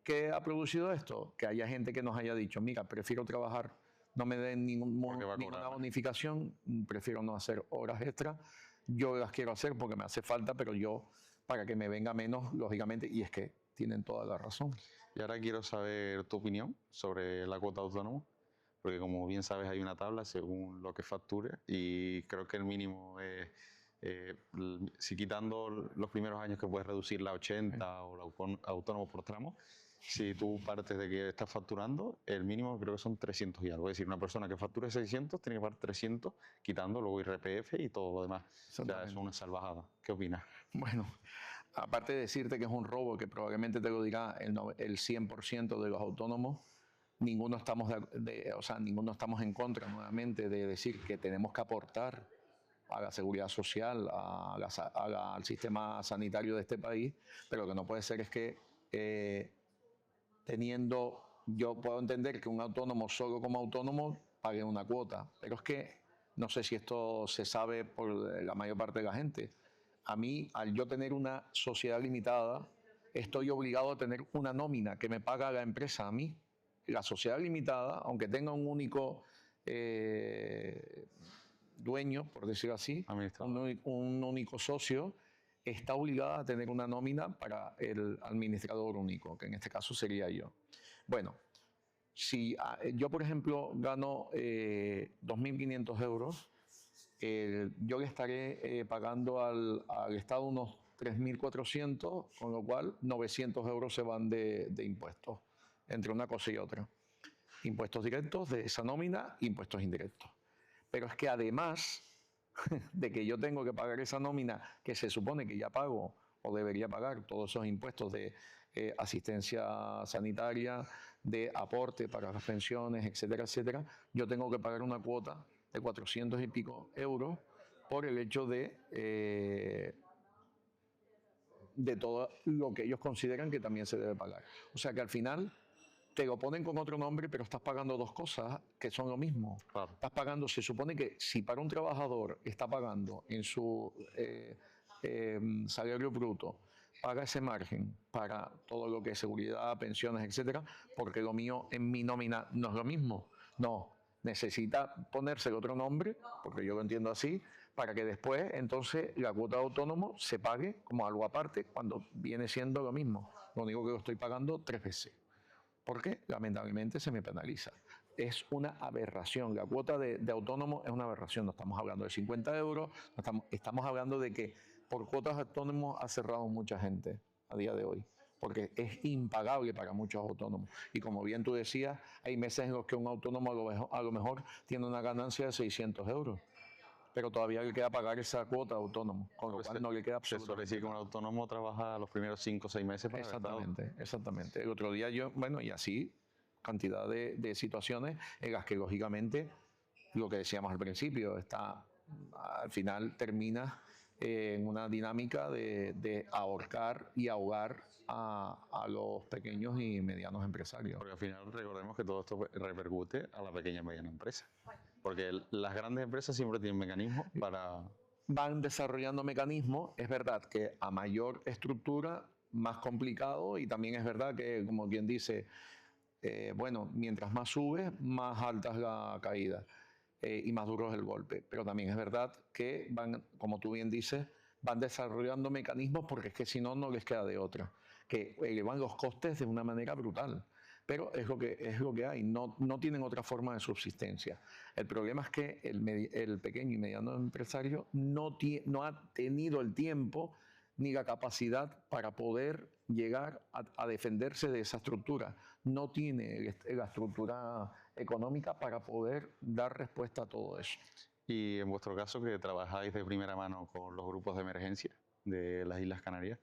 Speaker 2: ¿Qué ha producido esto? Que haya gente que nos haya dicho, mira, prefiero trabajar, no me den ninguna bonificación, prefiero no hacer horas extras, yo las quiero hacer porque me hace falta, pero yo, para que me venga menos, lógicamente, y es que tienen toda la razón.
Speaker 1: Y ahora quiero saber tu opinión sobre la cuota autónoma, porque como bien sabes hay una tabla según lo que facture y creo que el mínimo es, si quitando los primeros años que puedes reducir la 80 o la autónomo por tramo, si tú partes de que estás facturando, el mínimo creo que son 300 y algo. Es decir, una persona que facture 600 tiene que pagar 300, quitando luego IRPF y todo lo demás. O sea, es una salvajada. ¿Qué opinas?
Speaker 2: Bueno, aparte de decirte que es un robo, que probablemente te lo dirá el 100% de los autónomos, o sea, ninguno estamos en contra nuevamente de decir que tenemos que aportar a la seguridad social, al sistema sanitario de este país, pero lo que no puede ser es que yo puedo entender que un autónomo solo como autónomo pague una cuota, pero es que no sé si esto se sabe por la mayor parte de la gente. A mí, al yo tener una sociedad limitada, estoy obligado a tener una nómina que me paga la empresa a mí. La sociedad limitada, aunque tenga un único dueño, por decirlo así, un único socio, está obligada a tener una nómina para el administrador único, que en este caso sería yo. Bueno, si yo, por ejemplo, gano 2.500 euros, yo le estaré pagando al Estado unos 3.400, con lo cual 900 euros se van de impuestos, entre una cosa y otra. Impuestos directos de esa nómina, impuestos indirectos. Pero es que además de que yo tengo que pagar esa nómina que se supone que ya pago o debería pagar todos esos impuestos de asistencia sanitaria, de aporte para las pensiones, etcétera, etcétera, yo tengo que pagar una cuota de 400 y pico euros por el hecho de todo lo que ellos consideran que también se debe pagar. O sea que al final te lo ponen con otro nombre, pero estás pagando dos cosas que son lo mismo.
Speaker 1: Claro.
Speaker 2: Estás pagando, se supone que si para un trabajador está pagando en su salario bruto, paga ese margen para todo lo que es seguridad, pensiones, etcétera, porque lo mío en mi nómina no es lo mismo. No, necesita ponerse otro nombre, porque yo lo entiendo así, para que después entonces la cuota de autónomo se pague como algo aparte cuando viene siendo lo mismo. Lo único que lo estoy pagando 3 veces. Porque lamentablemente se me penaliza. Es una aberración. La cuota de autónomo es una aberración. No estamos hablando de 50 euros, estamos hablando de que por cuotas de autónomos ha cerrado mucha gente a día de hoy, porque es impagable para muchos autónomos. Y como bien tú decías, hay meses en los que un autónomo a lo mejor tiene una ganancia de 600 euros, pero todavía le queda pagar esa cuota de autónomo, con lo cual no le queda absolutamente.
Speaker 1: Se suele decir que un autónomo trabaja los primeros 5 o 6 meses para
Speaker 2: Exactamente, exactamente. El otro día y así, cantidad de situaciones en las que lógicamente, lo que decíamos al principio, al final termina en una dinámica de ahorcar y ahogar a los pequeños y medianos empresarios.
Speaker 1: Porque al final recordemos que todo esto repercute a la pequeña y mediana empresa. Porque las grandes empresas siempre tienen mecanismos para...
Speaker 2: Van desarrollando mecanismos, es verdad que a mayor estructura, más complicado, y también es verdad que, como quien dice, bueno, mientras más subes, más alta es la caída y más duro es el golpe. Pero también es verdad que van, como tú bien dices, van desarrollando mecanismos porque es que si no, no les queda de otra, que elevan los costes de una manera brutal. Pero es lo que hay, no tienen otra forma de subsistencia. El problema es que el pequeño y mediano empresario no ha tenido el tiempo ni la capacidad para poder llegar a defenderse de esa estructura. No tiene la estructura económica para poder dar respuesta a todo eso.
Speaker 1: Y en vuestro caso, que trabajáis de primera mano con los grupos de emergencia de las Islas Canarias,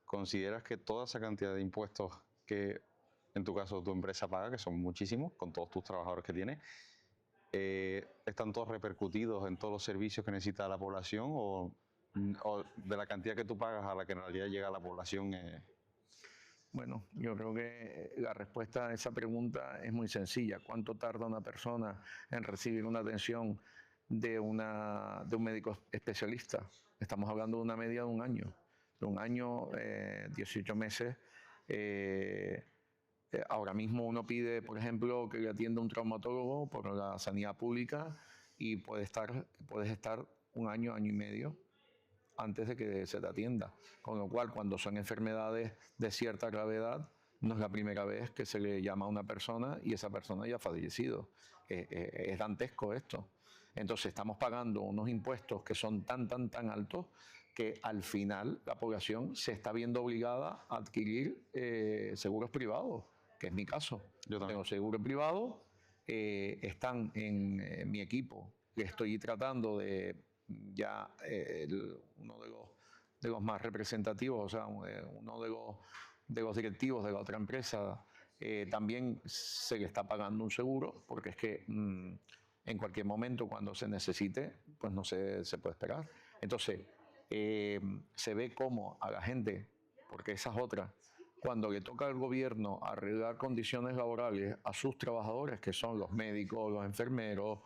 Speaker 1: ¿consideras que toda esa cantidad de impuestos que en tu caso tu empresa paga, que son muchísimos, con todos tus trabajadores que tienes, están todos repercutidos en todos los servicios que necesita la población o de la cantidad que tú pagas a la que en realidad llega a la población?
Speaker 2: Bueno, yo creo que la respuesta a esa pregunta es muy sencilla. ¿Cuánto tarda una persona en recibir una atención de un médico especialista? Estamos hablando de una media de un año. De un año, 18 meses. Ahora mismo uno pide, por ejemplo, que le atienda un traumatólogo por la sanidad pública y puedes estar un año, año y medio antes de que se te atienda. Con lo cual, cuando son enfermedades de cierta gravedad, no es la primera vez que se le llama a una persona y esa persona ya ha fallecido. Es dantesco esto. Entonces estamos pagando unos impuestos que son tan altos que al final la población se está viendo obligada a adquirir seguros privados, que es mi caso.
Speaker 1: Yo también
Speaker 2: tengo seguro privado, están en mi equipo, que estoy tratando de ya uno de los más representativos, o sea, uno de los directivos de la otra empresa, También se le está pagando un seguro, porque es que en cualquier momento cuando se necesite, pues no se puede esperar. Entonces, se ve cómo a la gente, porque esa es otra, cuando le toca al gobierno arreglar condiciones laborales a sus trabajadores, que son los médicos, los enfermeros,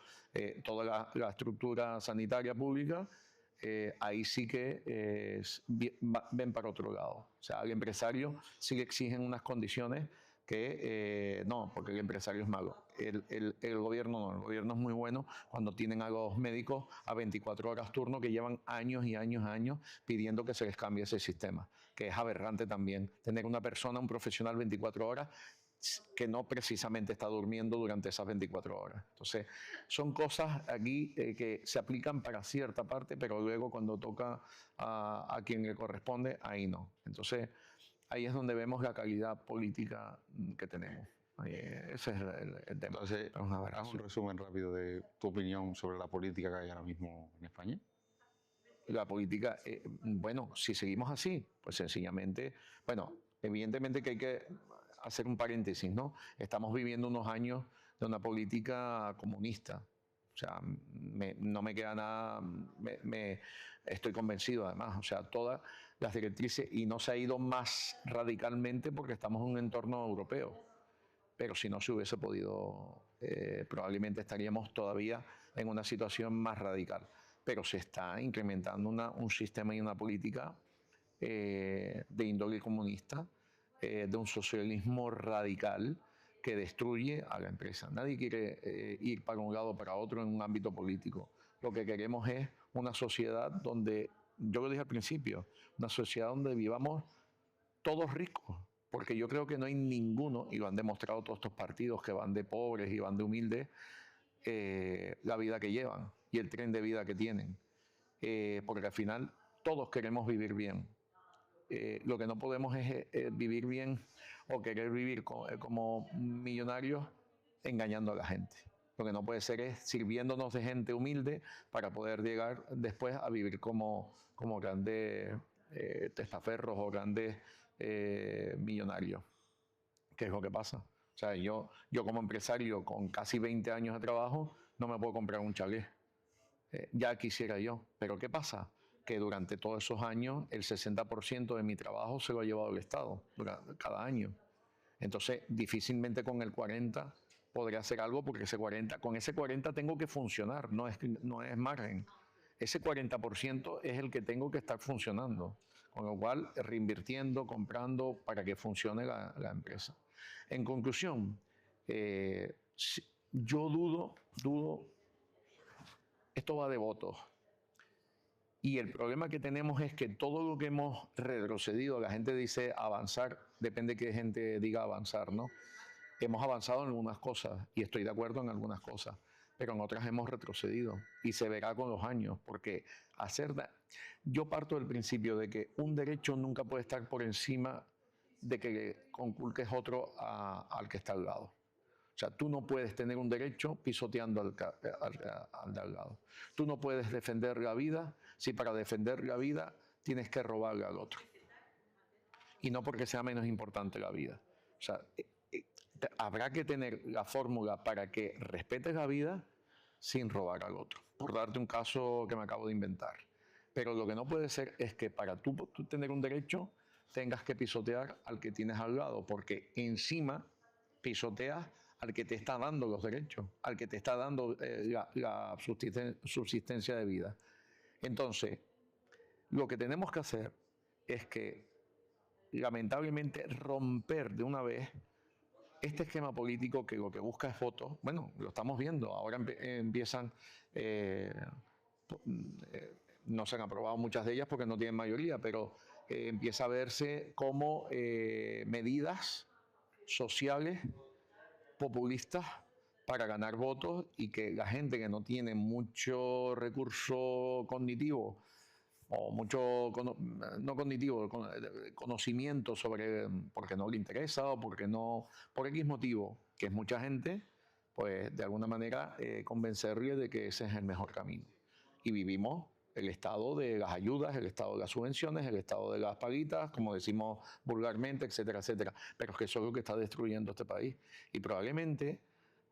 Speaker 2: toda la estructura sanitaria pública, ahí sí que ven para otro lado. O sea, al empresario sí le exigen unas condiciones que no, porque el empresario es malo. El gobierno no, el gobierno es muy bueno cuando tienen a los médicos a 24 horas turno que llevan años y años y años pidiendo que se les cambie ese sistema, que es aberrante también. Tener una persona, un profesional 24 horas que no precisamente está durmiendo durante esas 24 horas. Entonces, son cosas aquí que se aplican para cierta parte, pero luego cuando toca a quien le corresponde, ahí no. Entonces, ahí es donde vemos la calidad política que tenemos. Ese es el tema.
Speaker 1: Entonces, haz un resumen rápido de tu opinión sobre la política que hay ahora mismo en España.
Speaker 2: La política, bueno, si seguimos así, pues sencillamente, bueno, evidentemente que hay que hacer un paréntesis, ¿no? Estamos viviendo unos años de una política comunista. O sea, no me queda nada, estoy convencido además, o sea, todas las directrices, y no se ha ido más radicalmente porque estamos en un entorno europeo. Pero si no se hubiese podido, probablemente estaríamos todavía en una situación más radical. Pero se está incrementando un sistema y una política de índole comunista, de un socialismo radical que destruye a la empresa. Nadie quiere ir para un lado o para otro en un ámbito político. Lo que queremos es una sociedad donde, yo lo dije al principio, una sociedad donde vivamos todos ricos, porque yo creo que no hay ninguno, y lo han demostrado todos estos partidos que van de pobres y van de humildes, la vida que llevan y el tren de vida que tienen. Porque al final todos queremos vivir bien. Lo que no podemos es vivir bien o querer vivir como millonarios engañando a la gente. Lo que no puede ser es sirviéndonos de gente humilde para poder llegar después a vivir como grandes testaferros o grandes millonarios. ¿Qué es lo que pasa? O sea, yo como empresario con casi 20 años de trabajo no me puedo comprar un chalet. Ya quisiera yo. Pero ¿qué pasa? Que durante todos esos años el 60% de mi trabajo se lo ha llevado el Estado cada año. Entonces, difícilmente con el 40 podré hacer algo porque con ese 40 tengo que funcionar, no es margen. Ese 40% es el que tengo que estar funcionando, con lo cual reinvirtiendo, comprando para que funcione la empresa. En conclusión, yo dudo, esto va de votos. Y el problema que tenemos es que todo lo que hemos retrocedido, la gente dice avanzar, depende de qué gente diga avanzar, ¿no? Hemos avanzado en algunas cosas y estoy de acuerdo en algunas cosas, pero en otras hemos retrocedido y se verá con los años, porque yo parto del principio de que un derecho nunca puede estar por encima de que conculques otro al que está al lado. O sea, tú no puedes tener un derecho pisoteando al de al lado. Tú no puedes defender la vida si para defender la vida tienes que robarle al otro. Y no porque sea menos importante la vida. O sea, habrá que tener la fórmula para que respetes la vida sin robar al otro. Por darte un caso que me acabo de inventar. Pero lo que no puede ser es que para tú tener un derecho tengas que pisotear al que tienes al lado, porque encima pisoteas al que te está dando los derechos, al que te está dando la subsistencia de vida. Entonces, lo que tenemos que hacer es que, lamentablemente, romper de una vez este esquema político que lo que busca es votos. Bueno, lo estamos viendo, ahora empiezan, no se han aprobado muchas de ellas porque no tienen mayoría, pero empieza a verse como medidas sociales populistas para ganar votos y que la gente que no tiene mucho recurso cognitivo o mucho, no cognitivo, conocimiento sobre porque no le interesa o porque no, por X motivo, que es mucha gente, pues de alguna manera convencerle de que ese es el mejor camino. Y vivimos el Estado de las ayudas, el Estado de las subvenciones, el Estado de las paguitas, como decimos vulgarmente, etcétera, etcétera. Pero es que eso es lo que está destruyendo este país. Y probablemente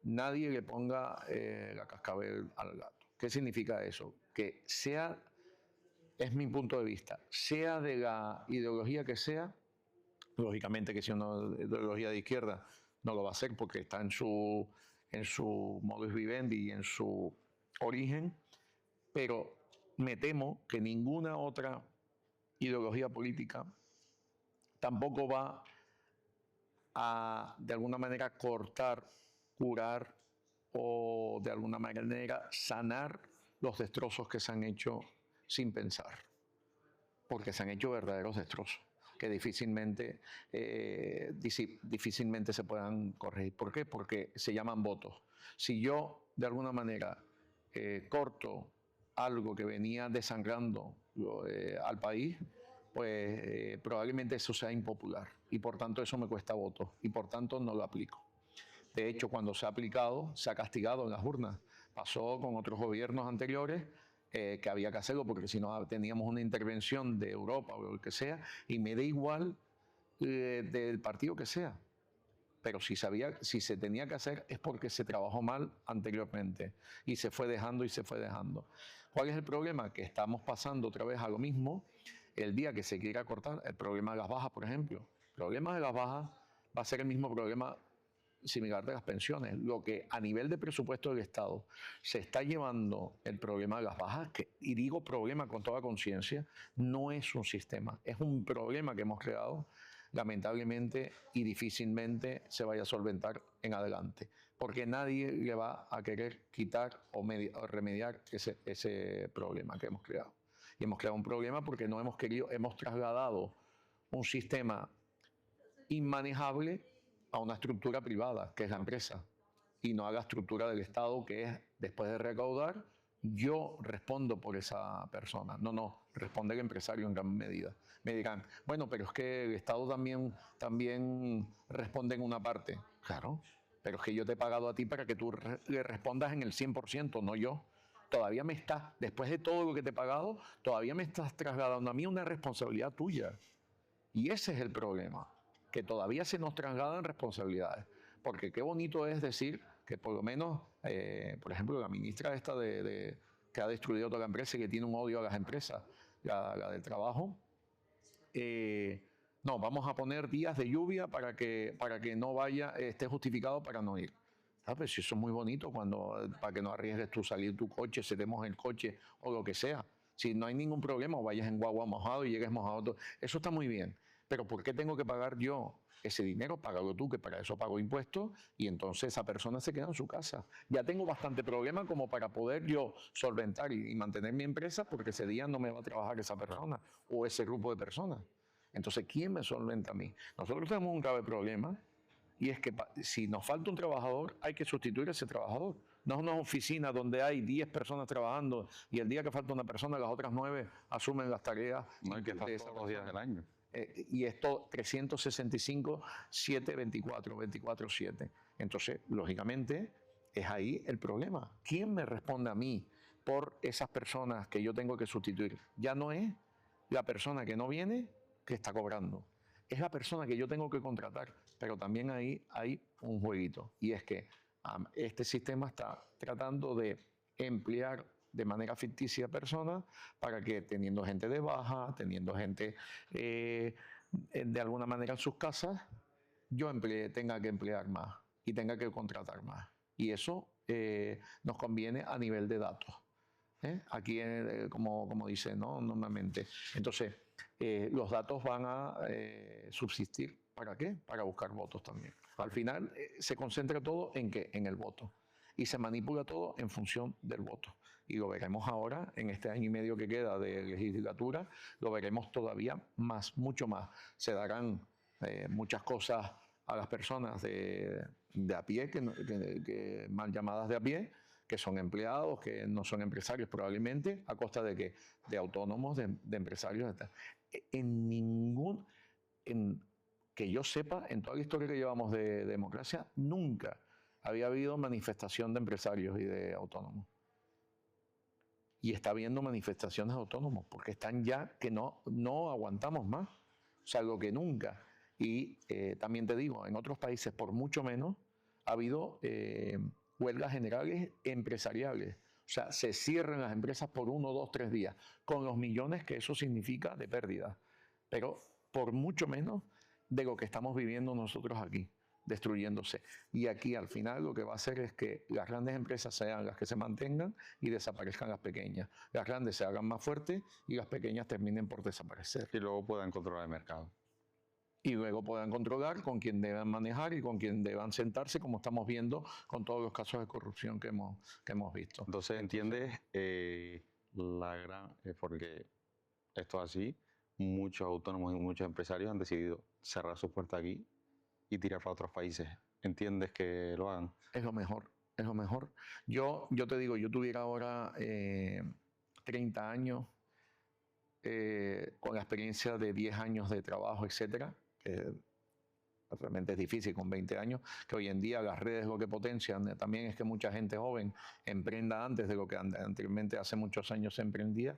Speaker 2: nadie le ponga la cascabel al gato. ¿Qué significa eso? Que sea, es mi punto de vista, sea de la ideología que sea, lógicamente que si una ideología de izquierda no lo va a hacer porque está en su modus vivendi y en su origen, pero me temo que ninguna otra ideología política tampoco va a, de alguna manera, cortar, curar o, de alguna manera, sanar los destrozos que se han hecho sin pensar, porque se han hecho verdaderos destrozos que difícilmente se puedan corregir. ¿Por qué? Porque se llaman votos. Si yo, de alguna manera, corto algo que venía desangrando al país, pues probablemente eso sea impopular y por tanto eso me cuesta votos y por tanto no lo aplico. De hecho, cuando se ha aplicado, se ha castigado en las urnas. Pasó con otros gobiernos anteriores que había que hacerlo porque si no teníamos una intervención de Europa o lo que sea, y me da igual del partido que sea. Pero si se tenía que hacer es porque se trabajó mal anteriormente y se fue dejando y se fue dejando. ¿Cuál es el problema? Que estamos pasando otra vez a lo mismo el día que se quiera cortar el problema de las bajas, por ejemplo. El problema de las bajas va a ser el mismo problema similar de las pensiones. Lo que a nivel de presupuesto del Estado se está llevando el problema de las bajas, y digo problema con toda conciencia, no es un sistema, es un problema que hemos creado lamentablemente y difícilmente se vaya a solventar en adelante, porque nadie le va a querer quitar o remediar ese problema que hemos creado. Y hemos creado un problema porque no hemos querido, hemos trasladado un sistema inmanejable a una estructura privada, que es la empresa, y no a la estructura del Estado, que es, después de recaudar, yo respondo por esa persona. No, responde el empresario en gran medida. Me dirán, bueno, pero es que el Estado también responde en una parte. Claro, pero es que yo te he pagado a ti para que tú le respondas en el 100%, no yo. Todavía después de todo lo que te he pagado, todavía me estás trasladando a mí una responsabilidad tuya. Y ese es el problema, que todavía se nos trasladan responsabilidades. Porque qué bonito es decir que por lo menos, por ejemplo, la ministra esta que ha destruido toda la empresa y que tiene un odio a las empresas, la del trabajo, no, vamos a poner días de lluvia para que no esté justificado para no ir. ¿Sabes? Eso es muy bonito para que no arriesgues tú salir tu coche, se te moje el coche o lo que sea. Si no hay ningún problema, o vayas en guagua mojado y llegues mojado, eso está muy bien. Pero ¿por qué tengo que pagar yo ese dinero? Págalo tú, que para eso pago impuestos, y entonces esa persona se queda en su casa. Ya tengo bastante problema como para poder yo solventar y mantener mi empresa, porque ese día no me va a trabajar esa persona o ese grupo de personas. Entonces, ¿quién me solventa a mí? Nosotros tenemos un grave problema, y es que si nos falta un trabajador, hay que sustituir a ese trabajador. No es una oficina donde hay 10 personas trabajando y el día que falta una persona, las otras 9 asumen las tareas.
Speaker 1: No hay que estar todos los días del año.
Speaker 2: Y esto 365, 7, 24, 24/7. Entonces, lógicamente, es ahí el problema. ¿Quién me responde a mí por esas personas que yo tengo que sustituir? Ya no es la persona que no viene que está cobrando. Es la persona que yo tengo que contratar. Pero también ahí hay un jueguito. Y es que este sistema está tratando de emplear de manera ficticia personas para que, teniendo gente de baja, teniendo gente de alguna manera en sus casas, yo tenga que emplear más y tenga que contratar más. Y eso nos conviene a nivel de datos. Aquí, como dice, ¿no? Normalmente. Entonces, los datos van a subsistir. ¿Para qué? Para buscar votos también. Al final se concentra todo en ¿qué? En el voto. Y se manipula todo en función del voto. Y lo veremos ahora, en este año y medio que queda de legislatura, lo veremos todavía más, mucho más. Se darán muchas cosas a las personas de a pie, que mal llamadas de a pie, que son empleados, que no son empresarios probablemente, a costa de que de autónomos, de empresarios. Que yo sepa, en toda la historia que llevamos de democracia, nunca había habido manifestación de empresarios y de autónomos. y está habiendo manifestaciones de autónomos porque están ya que no aguantamos más, o sea, lo que nunca. Y también te digo, en otros países por mucho menos ha habido huelgas generales empresariales. O sea, se cierran las empresas por 1, 2, 3 días, con los millones que eso significa de pérdida. Pero por mucho menos de lo que estamos viviendo nosotros aquí, destruyéndose. Y aquí al final lo que va a hacer es que las grandes empresas sean las que se mantengan y desaparezcan las pequeñas. Las grandes se hagan más fuertes y las pequeñas terminen por desaparecer.
Speaker 1: Y luego puedan controlar el mercado.
Speaker 2: Y luego puedan controlar con quién deban manejar y con quién deban sentarse, como estamos viendo con todos los casos de corrupción que hemos visto.
Speaker 1: Entonces, ¿entiendes porque esto es así, muchos autónomos y muchos empresarios han decidido cerrar sus puertas aquí y tirar para otros países? ¿Entiendes que lo hagan?
Speaker 2: Es lo mejor, es lo mejor. Yo te digo, yo tuviera ahora 30 años, con la experiencia de 10 años de trabajo, etcétera, que realmente es difícil con 20 años, que hoy en día las redes lo que potencian también es que mucha gente joven emprenda antes de lo que anteriormente hace muchos años se emprendía.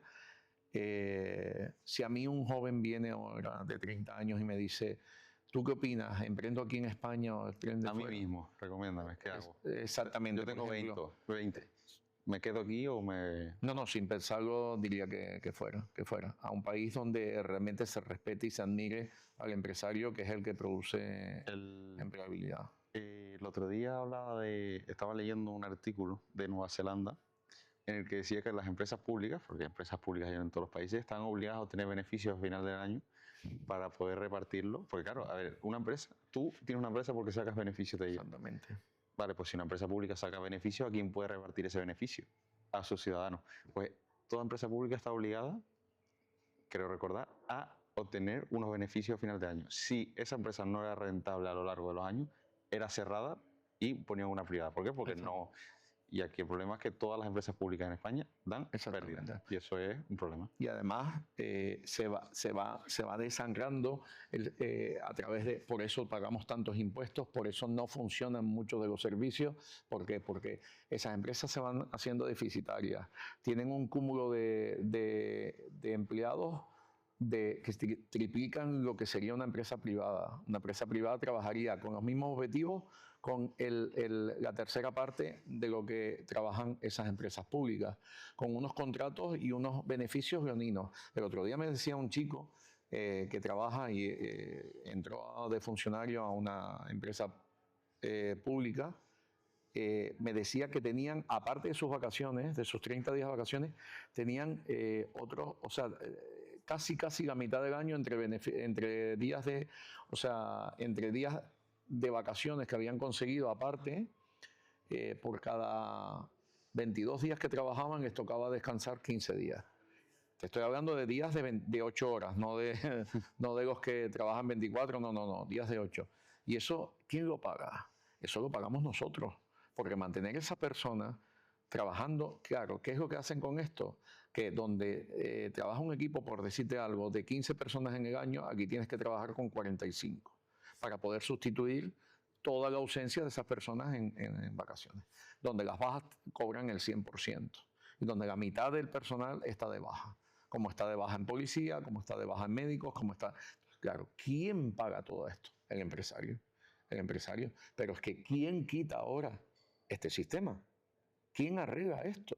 Speaker 2: Si a mí un joven viene ahora de 30 años y me dice, ¿tú qué opinas? ¿Emprendo aquí en España o emprendo
Speaker 1: a mí mismo? Recomiéndame, ¿qué hago?
Speaker 2: Exactamente.
Speaker 1: Yo tengo 20. ¿Me quedo aquí o me...?
Speaker 2: No, sin pensarlo diría que fuera. A un país donde realmente se respete y se admire al empresario, que es el que produce empleabilidad.
Speaker 1: El otro día estaba leyendo un artículo de Nueva Zelanda en el que decía que las empresas públicas, porque empresas públicas hay en todos los países, están obligadas a obtener beneficios al final del año para poder repartirlo. Porque claro, a ver, tú tienes una empresa porque sacas beneficios de ella.
Speaker 2: Exactamente.
Speaker 1: Vale, pues si una empresa pública saca beneficios, ¿a quién puede repartir ese beneficio? A sus ciudadanos. Pues toda empresa pública está obligada, creo recordar, a obtener unos beneficios a final de año. Si esa empresa no era rentable a lo largo de los años, era cerrada y ponían una privada. ¿Por qué? Porque no... Y aquí el problema es que todas las empresas públicas en España dan pérdidas. Y eso es un problema.
Speaker 2: Y además se va desangrando a través de... Por eso pagamos tantos impuestos, por eso no funcionan muchos de los servicios. ¿Por qué? Porque esas empresas se van haciendo deficitarias. Tienen un cúmulo de empleados que triplican lo que sería una empresa privada. Una empresa privada trabajaría con los mismos objetivos con la tercera parte de lo que trabajan esas empresas públicas, con unos contratos y unos beneficios leoninos. El otro día me decía un chico que trabaja y entró de funcionario a una empresa pública, me decía que tenían, aparte de sus vacaciones, de sus 30 días de vacaciones, tenían otros, o sea, casi la mitad del año entre días de vacaciones que habían conseguido aparte, por cada 22 días que trabajaban les tocaba descansar 15 días. Te estoy hablando de días de 8 horas, no de los que trabajan 24, no, días de 8. ¿Y eso quién lo paga? Eso lo pagamos nosotros, porque mantener a esa persona trabajando, claro, ¿qué es lo que hacen con esto? Que donde trabaja un equipo, por decirte algo, de 15 personas en el año, aquí tienes que trabajar con 45 para poder sustituir toda la ausencia de esas personas en vacaciones, donde las bajas cobran el 100% y donde la mitad del personal está de baja, como está de baja en policía, como está de baja en médicos, como está... Claro, ¿quién paga todo esto? El empresario. Pero es que ¿quién quita ahora este sistema? ¿Quién arregla esto?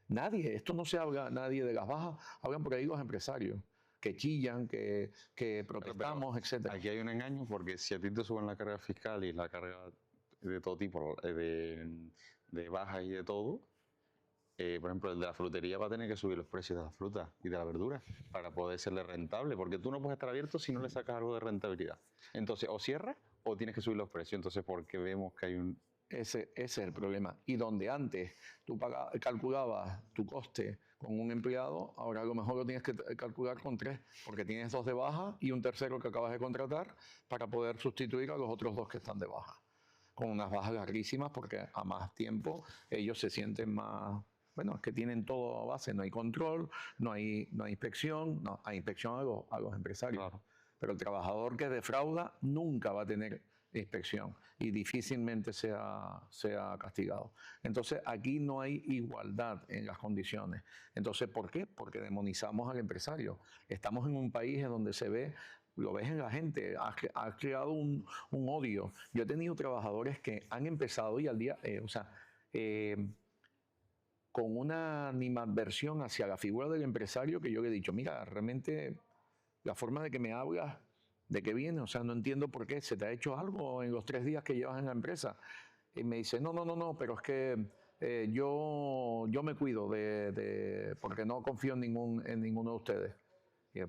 Speaker 2: Nadie, esto no se habla nadie de las bajas, hablan por ahí los empresarios, que chillan, que protestamos, etc.
Speaker 1: Aquí hay un engaño porque si a ti te suben la carga fiscal y la carga de todo tipo, de bajas y de todo, por ejemplo, el de la frutería va a tener que subir los precios de la fruta y de la verdura para poder serle rentable, porque tú no puedes estar abierto si no le sacas algo de rentabilidad. Entonces, o cierras o tienes que subir los precios. Entonces, porque vemos que hay un...
Speaker 2: Ese es el problema. Y donde antes tú calculabas tu coste con un empleado, ahora a lo mejor lo tienes que calcular con 3, porque tienes 2 de baja y un tercero que acabas de contratar para poder sustituir a los otros 2 que están de baja. Con unas bajas larguísimas, porque a más tiempo ellos se sienten más... Bueno, es que tienen todo a base, no hay control, no hay inspección, no hay inspección a los empresarios.
Speaker 1: Claro.
Speaker 2: Pero el trabajador que defrauda nunca va a tener inspección y difícilmente sea castigado. Entonces, aquí no hay igualdad en las condiciones. Entonces, ¿por qué? Porque demonizamos al empresario. Estamos en un país en donde se ve, lo ves en la gente, ha creado un odio. Yo he tenido trabajadores que han empezado y al día, con una animadversión hacia la figura del empresario que yo le he dicho, mira, realmente la forma de que me hablas, ¿de qué viene? O sea, no entiendo por qué. ¿Se te ha hecho algo en los 3 días que llevas en la empresa? Y me dice, no, pero es que yo me cuido porque no confío en ninguno de ustedes. Y,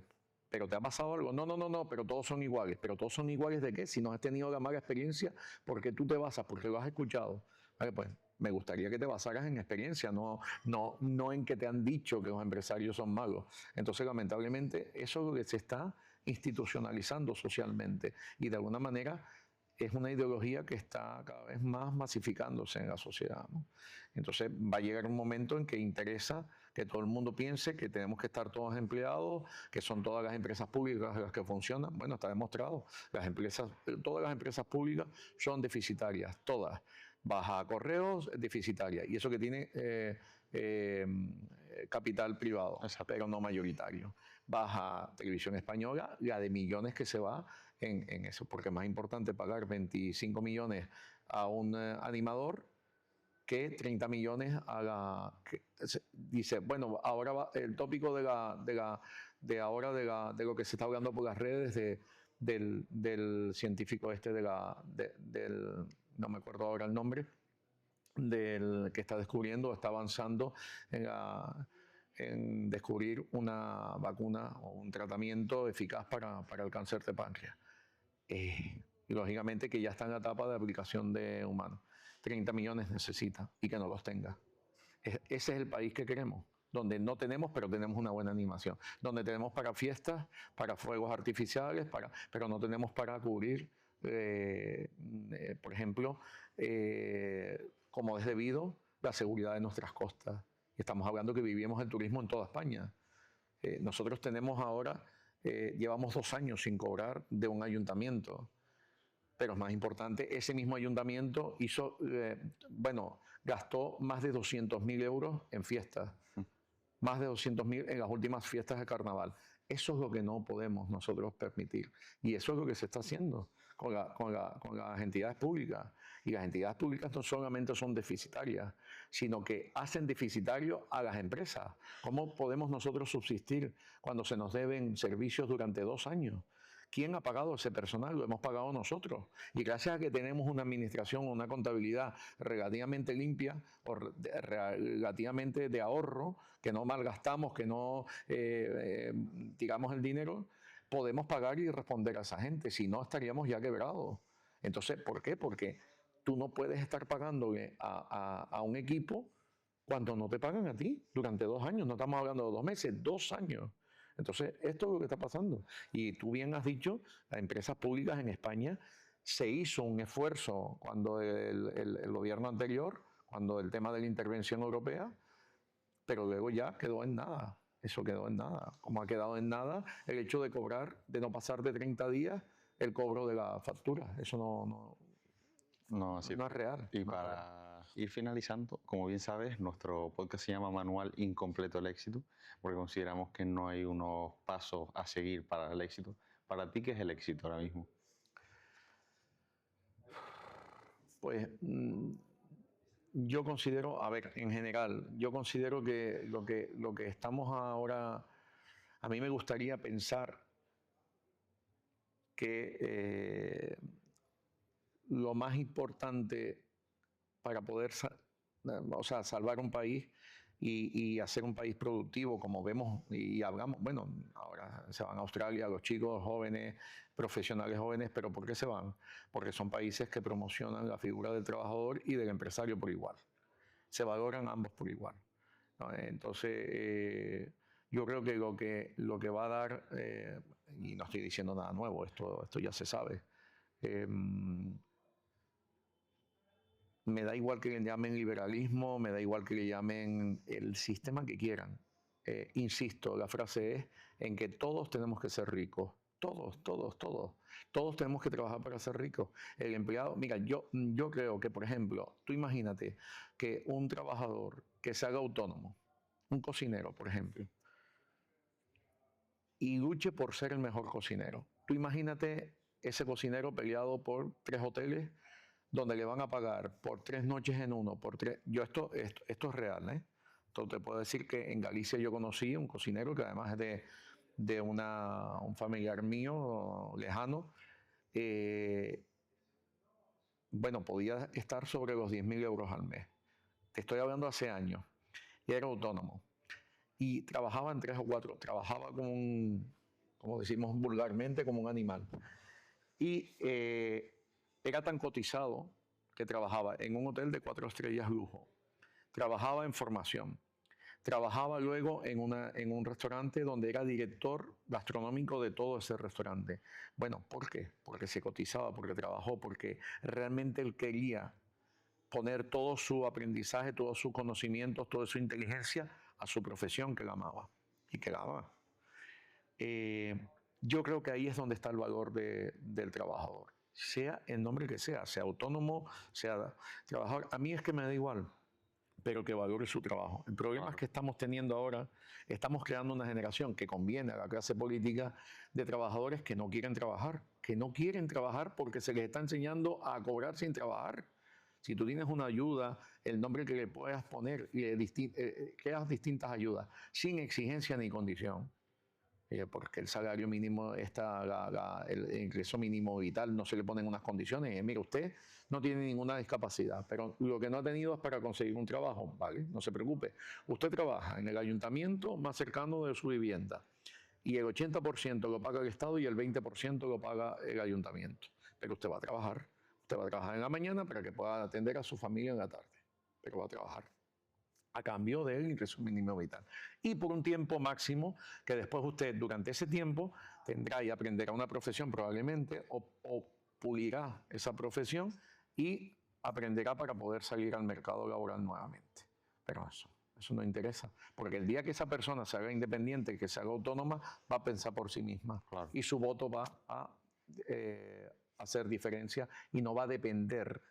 Speaker 2: ¿pero te ha pasado algo? No, pero todos son iguales. ¿Pero todos son iguales de qué? Si no has tenido la mala experiencia, ¿por qué tú te basas? Porque lo has escuchado. Vale, pues me gustaría que te basaras en experiencia, no en que te han dicho que los empresarios son malos. Entonces, lamentablemente, eso es lo que se está institucionalizando socialmente y de alguna manera es una ideología que está cada vez más masificándose en la sociedad, ¿no? Entonces va a llegar un momento en que interesa que todo el mundo piense que tenemos que estar todos empleados, que son todas las empresas públicas las que funcionan. Bueno, está demostrado, todas las empresas públicas son deficitarias, todas. Baja Correos, deficitaria. Y eso que tiene capital privado, pero no mayoritario. Baja Televisión Española, la de millones que se va en eso, porque es más importante pagar 25 millones a un animador que 30 millones a la... dice, bueno, ahora va el tópico de lo que se está hablando por las redes del científico este del no me acuerdo ahora el nombre, del que está descubriendo, está avanzando en descubrir una vacuna o un tratamiento eficaz para el cáncer de páncreas. Y lógicamente que ya está en la etapa de aplicación de humanos. 30 millones necesita y que no los tenga. Ese es el país que queremos, donde no tenemos, pero tenemos una buena animación, donde tenemos para fiestas, para fuegos artificiales, pero no tenemos para cubrir, por ejemplo, como es debido, la seguridad de nuestras costas. Y estamos hablando que vivimos el turismo en toda España. Nosotros tenemos ahora, llevamos 2 años sin cobrar de un ayuntamiento. Pero es más importante, ese mismo ayuntamiento gastó más de 200.000 euros en fiestas, más de 200.000 en las últimas fiestas de carnaval. Eso es lo que no podemos nosotros permitir. Y eso es lo que se está haciendo con las entidades públicas. Y las entidades públicas no solamente son deficitarias, sino que hacen deficitario a las empresas. ¿Cómo podemos nosotros subsistir cuando se nos deben servicios durante 2 años? ¿Quién ha pagado ese personal? Lo hemos pagado nosotros. Y gracias a que tenemos una administración, una contabilidad relativamente limpia, o relativamente de ahorro, que no malgastamos, que no tiramos el dinero, podemos pagar y responder a esa gente. Si no, estaríamos ya quebrados. Entonces, ¿por qué? Porque tú no puedes estar pagándole a un equipo cuando no te pagan a ti durante 2 años. No estamos hablando de 2 meses, 2 años. Entonces, esto es lo que está pasando. Y tú bien has dicho, las empresas públicas en España se hizo un esfuerzo cuando el gobierno anterior, cuando el tema de la intervención europea, pero luego ya quedó en nada. Eso quedó en nada. Como ha quedado en nada el hecho de cobrar, de no pasar de 30 días el cobro de la factura. Eso no es real.
Speaker 1: Y para ir finalizando, como bien sabes, nuestro podcast se llama Manual Incompleto del Éxito, porque consideramos que no hay unos pasos a seguir para el éxito. Para ti, ¿qué es el éxito ahora mismo?
Speaker 2: Pues yo considero, a ver, en general, yo considero que lo que estamos ahora, a mí me gustaría pensar que lo más importante para poder salvar un país y hacer un país productivo, como vemos y hablamos, bueno, ahora se van a Australia los chicos jóvenes, profesionales jóvenes, pero ¿por qué se van? Porque son países que promocionan la figura del trabajador y del empresario por igual. Se valoran ambos por igual, ¿no? Entonces, yo creo que lo que va a dar, y no estoy diciendo nada nuevo, esto ya se sabe, me da igual que le llamen liberalismo, me da igual que le llamen el sistema que quieran. Insisto, la frase es en que todos tenemos que ser ricos Todos tenemos que trabajar para ser ricos. El empleado, mira, yo creo que, por ejemplo, tú imagínate que un trabajador que se haga autónomo, un cocinero, por ejemplo, y luche por ser el mejor cocinero. Tú imagínate ese cocinero peleado por 3 hoteles donde le van a pagar por 3 noches en uno, por 3... Esto es real, ¿eh? Entonces te puedo decir que en Galicia yo conocí un cocinero que además es de un familiar mío lejano. Bueno, podía estar sobre los 10.000 euros al mes. Te estoy hablando hace años. Y era autónomo. Y trabajaba en 3 o 4. Trabajaba como decimos vulgarmente, como un animal. Y era tan cotizado que trabajaba en un hotel de 4 estrellas lujo. Trabajaba en formación. Trabajaba luego en un restaurante donde era director gastronómico de todo ese restaurante. Bueno, ¿por qué? Porque se cotizaba, porque trabajó, porque realmente él quería poner todo su aprendizaje, todos sus conocimientos, toda su inteligencia a su profesión que la amaba y que la ama. Yo creo que ahí es donde está el valor del trabajador, sea el nombre que sea autónomo, sea trabajador. A mí es que me da igual, pero que valore su trabajo. El problema es que estamos teniendo ahora, estamos creando una generación que conviene a la clase política de trabajadores que no quieren trabajar porque se les está enseñando a cobrar sin trabajar. Si tú tienes una ayuda, el nombre que le puedas poner, creas distintas ayudas, sin exigencia ni condición. Porque el salario mínimo, el ingreso mínimo vital, no se le ponen unas condiciones. Mira, usted no tiene ninguna discapacidad, pero lo que no ha tenido es para conseguir un trabajo, ¿vale? No se preocupe. Usted trabaja en el ayuntamiento más cercano de su vivienda y el 80% lo paga el Estado y el 20% lo paga el ayuntamiento. Pero usted va a trabajar. Usted va a trabajar en la mañana para que pueda atender a su familia en la tarde, pero va a trabajar a cambio del ingreso mínimo vital. Y por un tiempo máximo, que después usted durante ese tiempo tendrá y aprenderá una profesión probablemente, o pulirá esa profesión y aprenderá para poder salir al mercado laboral nuevamente. Pero eso no interesa, porque el día que esa persona se haga independiente, que se haga autónoma, va a pensar por sí misma. Claro. Y su voto va a hacer diferencia y no va a depender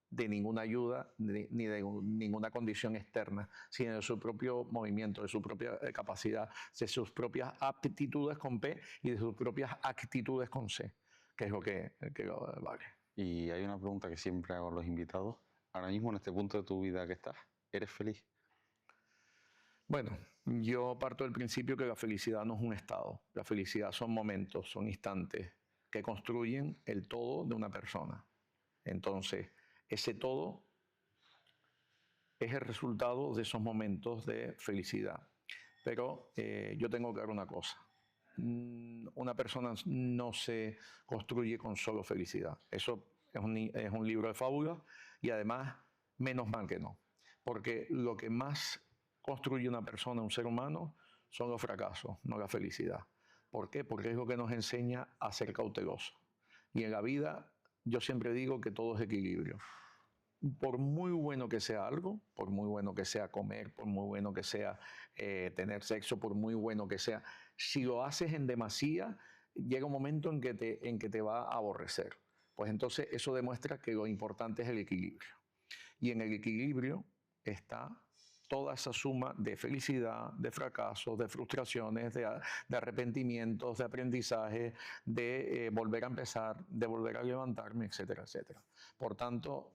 Speaker 2: de ninguna ayuda ni de ninguna condición externa, sino de su propio movimiento, de su propia capacidad, de sus propias aptitudes con P y de sus propias actitudes con C, que es lo que vale.
Speaker 1: Y hay una pregunta que siempre hago a los invitados. Ahora mismo, en este punto de tu vida que estás, ¿eres feliz?
Speaker 2: Bueno, yo parto del principio que la felicidad no es un estado. La felicidad son momentos, son instantes que construyen el todo de una persona. Entonces, ese todo es el resultado de esos momentos de felicidad. Pero yo tengo claro una cosa. Una persona no se construye con solo felicidad. Eso es un libro de fábulas y además, menos mal que no. Porque lo que más construye una persona, un ser humano, son los fracasos, no la felicidad. ¿Por qué? Porque es lo que nos enseña a ser cautelosos. Y en la vida, yo siempre digo que todo es equilibrio. Por muy bueno que sea algo, por muy bueno que sea comer, por muy bueno que sea tener sexo, por muy bueno que sea, si lo haces en demasía, llega un momento en que te va a aborrecer. Pues entonces eso demuestra que lo importante es el equilibrio. Y en el equilibrio está toda esa suma de felicidad, de fracasos, de frustraciones, de arrepentimientos, de aprendizaje, de volver a empezar, de volver a levantarme, etcétera, etcétera. Por tanto,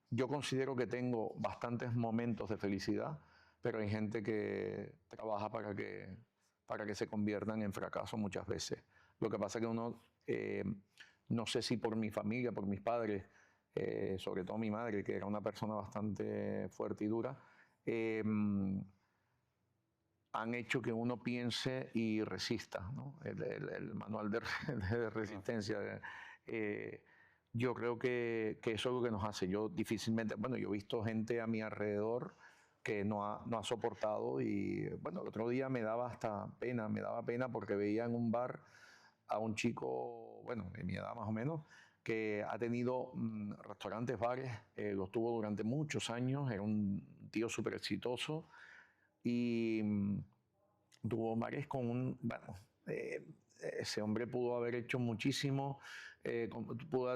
Speaker 2: yo considero que tengo bastantes momentos de felicidad, pero hay gente que trabaja para que se conviertan en fracasos muchas veces. Lo que pasa es que uno, no sé si por mi familia, por mis padres, sobre todo mi madre, que era una persona bastante fuerte y dura, han hecho que uno piense y resista, ¿no? El manual de resistencia. Yo creo que eso es lo que nos hace. Yo difícilmente, bueno, yo he visto gente a mi alrededor que no ha soportado y, bueno, el otro día me daba pena porque veía en un bar a un chico, bueno, de mi edad más o menos, que ha tenido restaurantes, bares, los tuvo durante muchos años, era un tío súper exitoso y tuvo bares con ese hombre pudo haber hecho muchísimo, pudo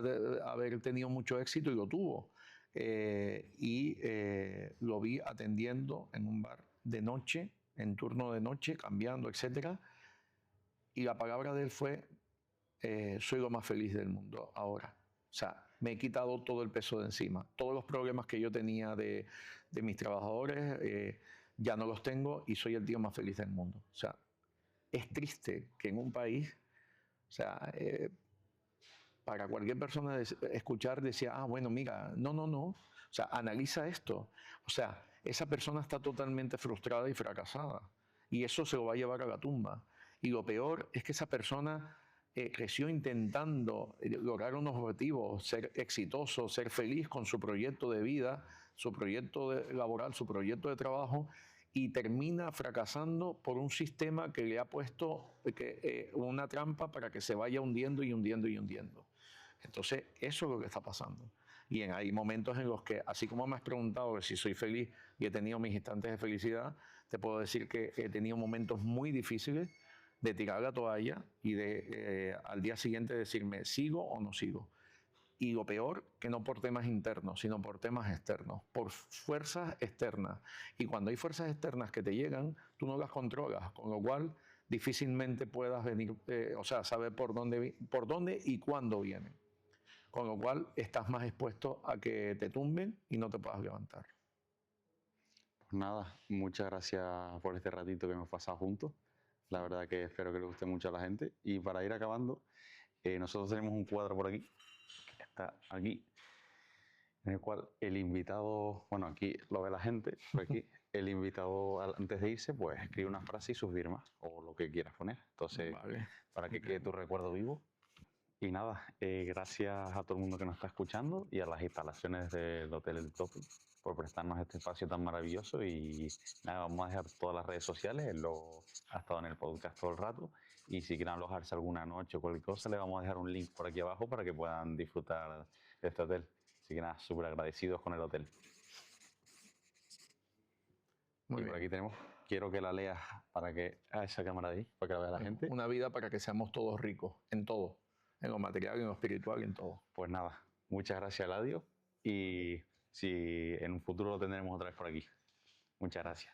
Speaker 2: haber tenido mucho éxito y lo tuvo. Lo vi atendiendo en un bar de noche, en turno de noche, cambiando, etcétera. Y la palabra de él fue, soy lo más feliz del mundo ahora. O sea, me he quitado todo el peso de encima. Todos los problemas que yo tenía de mis trabajadores, ya no los tengo y soy el tío más feliz del mundo. O sea, es triste que en un país, o sea, para cualquier persona escuchar decía, bueno, mira, no. O sea, analiza esto. O sea, esa persona está totalmente frustrada y fracasada. Y eso se lo va a llevar a la tumba. Y lo peor es que esa persona creció intentando lograr un objetivo, ser exitoso, ser feliz con su proyecto de vida, su proyecto laboral, su proyecto de trabajo, y termina fracasando por un sistema que le ha puesto una trampa para que se vaya hundiendo y hundiendo y hundiendo. Entonces, eso es lo que está pasando. Y hay momentos en los que, así como me has preguntado si soy feliz y he tenido mis instantes de felicidad, te puedo decir que he tenido momentos muy difíciles de tirar la toalla y de al día siguiente decirme, ¿sigo o no sigo? Y lo peor, que no por temas internos, sino por temas externos, por fuerzas externas. Y cuando hay fuerzas externas que te llegan, tú no las controlas, con lo cual difícilmente puedas venir, saber por dónde y cuándo vienen. Con lo cual estás más expuesto a que te tumben y no te puedas levantar.
Speaker 1: Pues nada, muchas gracias por este ratito que hemos pasado juntos. La verdad que espero que le guste mucho a la gente. Y para ir acabando, nosotros tenemos un cuadro por aquí, que está aquí, en el cual el invitado, bueno, aquí lo ve la gente, por aquí, el invitado antes de irse, pues escribe una frase y su firma, o lo que quieras poner. Entonces,
Speaker 2: Vale.
Speaker 1: para que quede tu recuerdo vivo. Y nada, gracias a todo el mundo que nos está escuchando y a las instalaciones del Hotel El Topi por prestarnos este espacio tan maravilloso. Y nada, vamos a dejar todas las redes sociales, él ha estado en el podcast todo el rato. Y si quieren alojarse alguna noche o cualquier cosa, le vamos a dejar un link por aquí abajo para que puedan disfrutar de este hotel. Así que nada, súper agradecidos con el hotel.
Speaker 2: Muy
Speaker 1: y
Speaker 2: bien.
Speaker 1: Por aquí tenemos, quiero que la leas para que a esa cámara de ahí, para que la vea la gente.
Speaker 2: Una vida para que seamos todos ricos, en todo, en lo material, en lo espiritual, en todo.
Speaker 1: Pues nada, muchas gracias, Eladio, y si en un futuro lo tendremos otra vez por aquí. Muchas gracias.